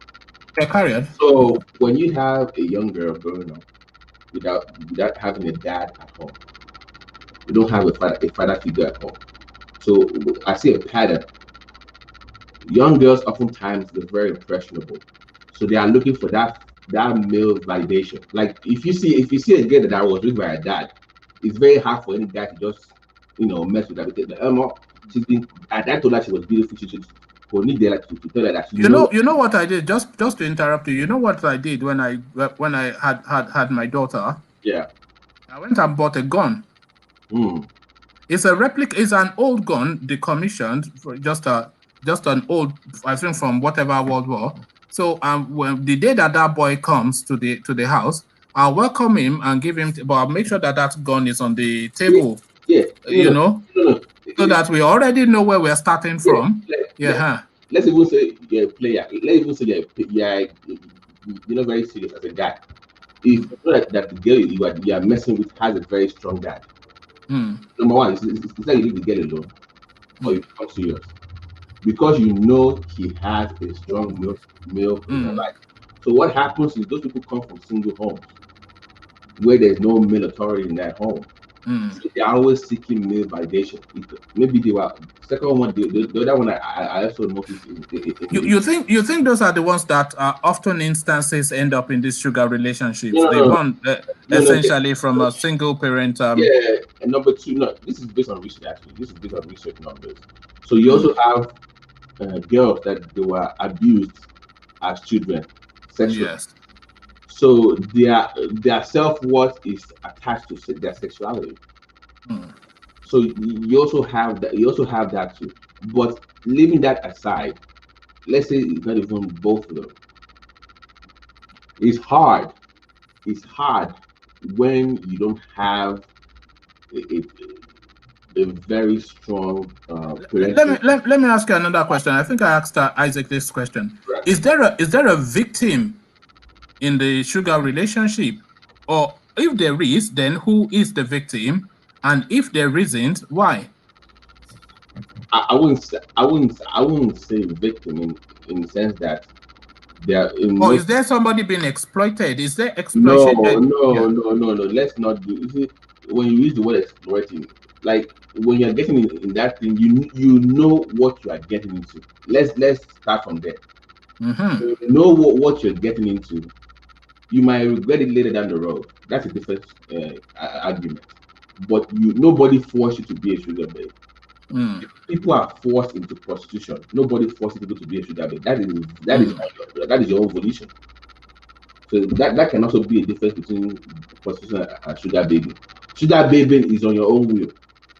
Yeah, carry on. So when you have a young girl growing up without having a dad at home, you don't have a father figure at home. So I see a pattern. Young girls oftentimes they're very impressionable, so they are looking for that male validation. Like if you see a girl that was raised by a dad, it's very hard for any guy to just mess with her. Because she's been, at that told her she was beautiful. She should need there like to tell her that she you know what I did, just to interrupt you. You know what I did when I had my daughter? Yeah, I went and bought a gun. It's a replica. It's an old gun, decommissioned, for just an old, I think from whatever World War. So when the day that boy comes to the house, I'll welcome him and give him, but I'll make sure that gun is on the table. Yeah. So that we already know where we're starting from. Let's even say you're a player. Let's even say you're very serious as a guy. If you know that the girl you are messing with has a very strong dad, number one, it's like you leave the girl alone, or you become serious, because you know he has a strong male in her life. So what happens is those people come from single homes where there's no male authority in that home. So they're always seeking male validation. Maybe they were second one. The other one I also noticed. You think those are the ones that often instances end up in these sugar relationships? They want essentially from a single parent. And number two, no, this is based on research. Actually, this is based on research numbers. So you also have girls that they were abused as children, sexually. Yes. So their self-worth is attached to their sexuality. So you also have that too. But leaving that aside, let's say it's not even both of them. It's hard. It's hard when you don't have a very strong let me ask you another question. I think I asked Isaac this question. Right. Is there a victim in the sugar relationship? Or if there is, then who is the victim? And if there isn't, why? I wouldn't say victim in the sense that There in Or most, is there somebody being exploited? Is there no, exploitation? no, no, no, no. Let's not do. You see, when you use the word exploiting, like when you're getting in that thing, you know what you are getting into. Let's start from there. Mm-hmm. You know what you're getting into. You might regret it later down the road. That's a different argument. But nobody forced you to be a sugar babe. Mm. People are forced into prostitution. Nobody forced people to be a sugar babe. That is your own volition. So that can also be a difference between prostitution and sugar baby. Sugar baby is on your own will.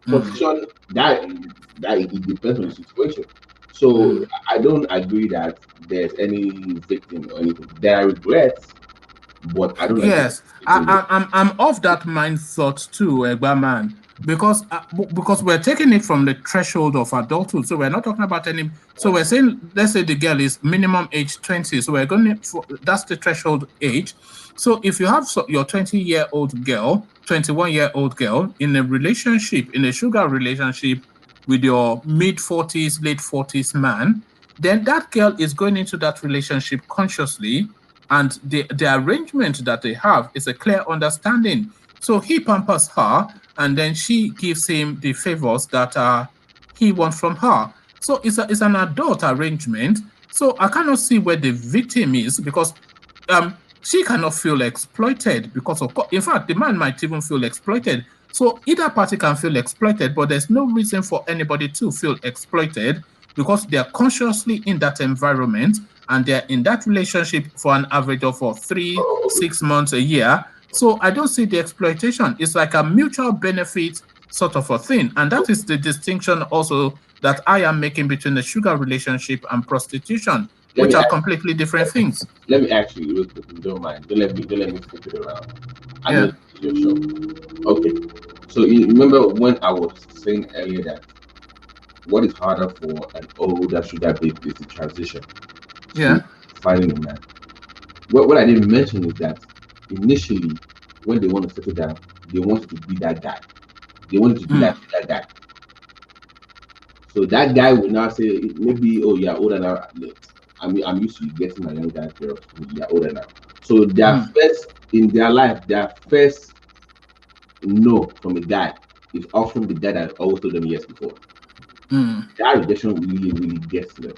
Prostitution that it depends on the situation. So I don't agree that there's any victim or anything. There are regrets, but I don't like to. Yes, I'm of that mindset too, Egbaman, because we're taking it from the threshold of adulthood. So we're not talking about any. So we're saying, let's say the girl is minimum age 20. So we're going to, that's the threshold age. So if you have your 20-year-old girl, 21-year-old girl in a relationship, in a sugar relationship with your mid 40s, late 40s man, then that girl is going into that relationship consciously. And the arrangement that they have is a clear understanding. So he pampers her, and then she gives him the favors that he wants from her. So it's an adult arrangement. So I cannot see where the victim is, because she cannot feel exploited, because in fact, the man might even feel exploited. So either party can feel exploited, but there's no reason for anybody to feel exploited, because they're consciously in that environment and they're in that relationship for an average of 3-6 months, a year. So I don't see the exploitation. It's like a mutual benefit sort of a thing. And that is the distinction also that I am making between the sugar relationship and prostitution, which are completely different things. Let me ask you real quick, if you don't mind. Don't let me flip it around. I know it's your show. Okay. So you remember when I was saying earlier that what is harder for an older sugar babe is the transition to finding a man. What I didn't mention is that initially, when they want to settle down, they wanted to be that guy. They wanted to be that guy. So that guy will now say, maybe, oh, you're older now. I'm used to getting my younger girls. You're older now. So their first in their life, their first no from a guy is often the guy that always told them yes before. That rejection really, really gets them,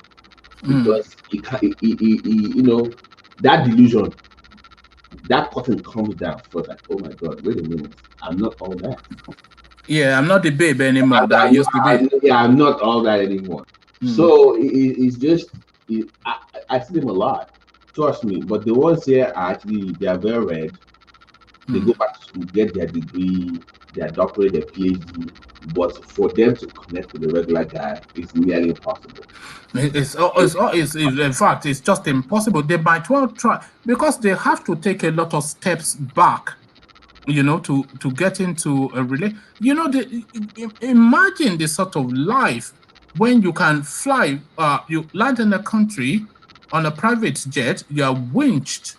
because you know, that delusion, that curtain comes down first. Like, oh my God, wait a minute, I'm not all that. Yeah, I'm not the babe anymore that I used to be. I'm not all that anymore. So it's just, I see them a lot. Trust me. But the ones here are actually, they are well read. They go back to school, get their degree, their doctorate, their PhD. But for them to connect with a regular guy is nearly impossible. In fact, it's just impossible. They might well try, because they have to take a lot of steps back, you know, to get into a relation. You know, imagine the sort of life when you can fly, you land in a country on a private jet, you are winched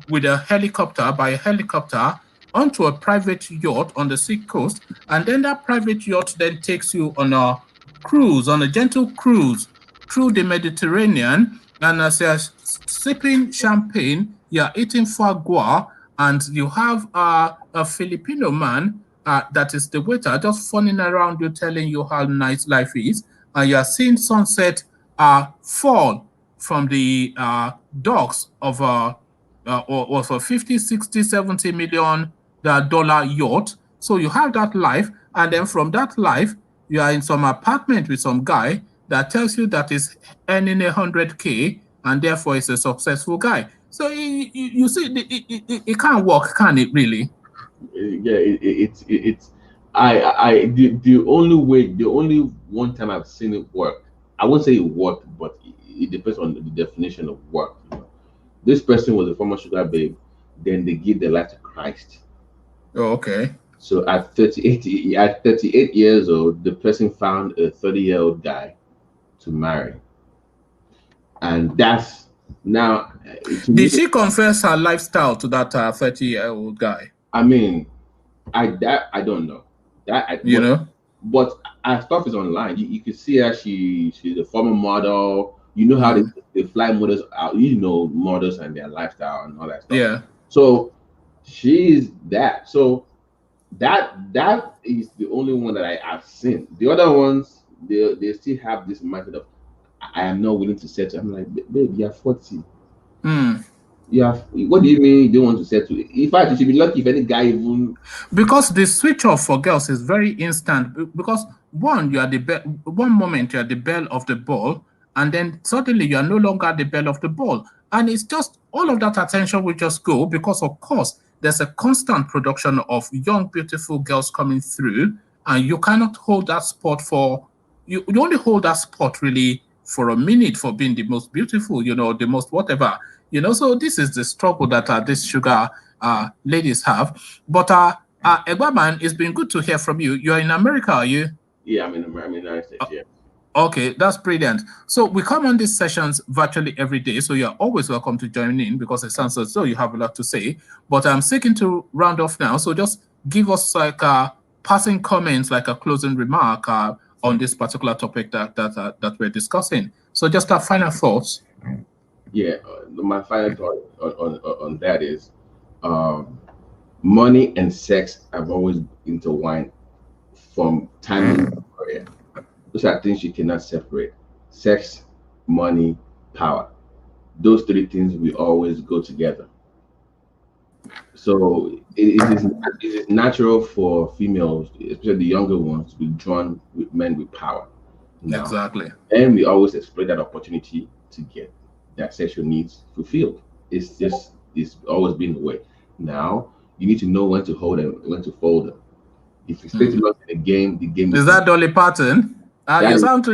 with a helicopter, by a helicopter, onto a private yacht on the sea coast, and then that private yacht then takes you on a cruise, on a gentle cruise through the Mediterranean, and as you're sipping champagne, you're eating foie gras, and you have a Filipino man that is the waiter, just funning around you, telling you how nice life is, and you're seeing sunset fall from the docks of or for 50, 60, 70 million dollar yacht. So you have that life, and then from that life, you are in some apartment with some guy that tells you that is earning 100K, and therefore is a successful guy. So you see, it can't work, can it really? Yeah, it's the only one time I've seen it work. I won't say it worked, but it depends on the definition of work. You know? This person was a former sugar babe, then they give their life to Christ. Oh, okay. So at 38 years old, the person found a 30-year-old guy to marry, and that's now. Did she confess her lifestyle to that 30-year-old guy? I mean, I don't know know, but her stuff is online. You can see her. She's a former model. You know how they fly models out, you know, models and their lifestyle and all that stuff. Yeah. So she's that. So that is the only one that I've seen. The other ones, they still have this mindset of I am not willing to settle. I'm like, babe, you're 40. Yeah, what do you mean you don't want to settle? In fact, you should be lucky if any guy even. Because the switch off for girls is very instant. Because one, you are the one moment you are the belle of the ball, and then suddenly you are no longer the belle of the ball, and it's just all of that attention will just go because, of course, there's a constant production of young, beautiful girls coming through, and you cannot hold that spot for you only hold that spot really for a minute for being the most beautiful, you know, the most whatever. You know, so this is the struggle that these sugar ladies have. But Egbaman, it's been good to hear from you. You're in America, are you? Yeah, I'm in the United States, yeah. Okay, that's brilliant. So we come on these sessions virtually every day, so you're always welcome to join in because it sounds as though you have a lot to say. But I'm seeking to round off now, so just give us like passing comments, like a closing remark on this particular topic that we're discussing. So just our final thoughts. Yeah, my final thought on that is money and sex have always intertwined from time immemorial. Those are things you cannot separate. Sex, money, power. Those three things will always go together. So it is natural for females, especially the younger ones, to be drawn with men with power. Now, exactly. And we always exploit that opportunity to get their sexual needs fulfilled. It's always been the way. Now you need to know when to hold them, when to fold them. If you stay too long in the game is that Dolly Parton? You sound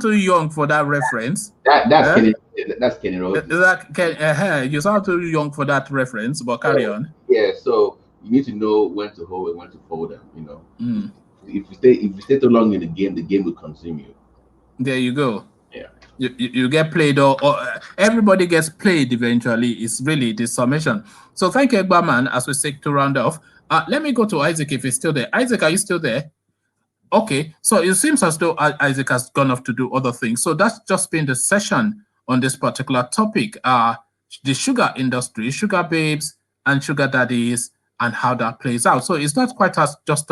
too young for that reference. That's Kenny Rogers. You sound too young for that reference, but carry on. Yeah, so you need to know when to hold and when to fold them. You know, if you stay too long in the game will consume you. There you go. Yeah. You get played, or everybody gets played eventually. It's really the summation. So thank you, Egbaman, as we seek to round off. Let me go to Isaac if he's still there. Isaac, are you still there? Okay, so it seems as though Isaac has gone off to do other things. So that's just been the session on this particular topic, the sugar industry, sugar babes and sugar daddies, and how that plays out. So it's not quite as just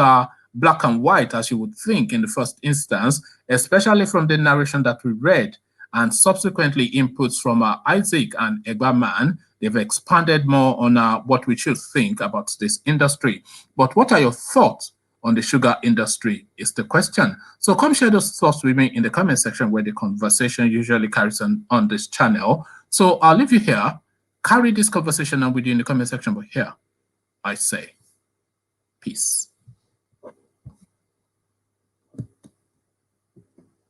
black and white as you would think in the first instance, especially from the narration that we read, and subsequently inputs from Isaac and Egbaman. They've expanded more on what we should think about this industry. But what are your thoughts on the sugar industry is the question. So come share those thoughts with me in the comment section where the conversation usually carries on this channel. So I'll leave you here. Carry this conversation on with you in the comment section, but here I say peace.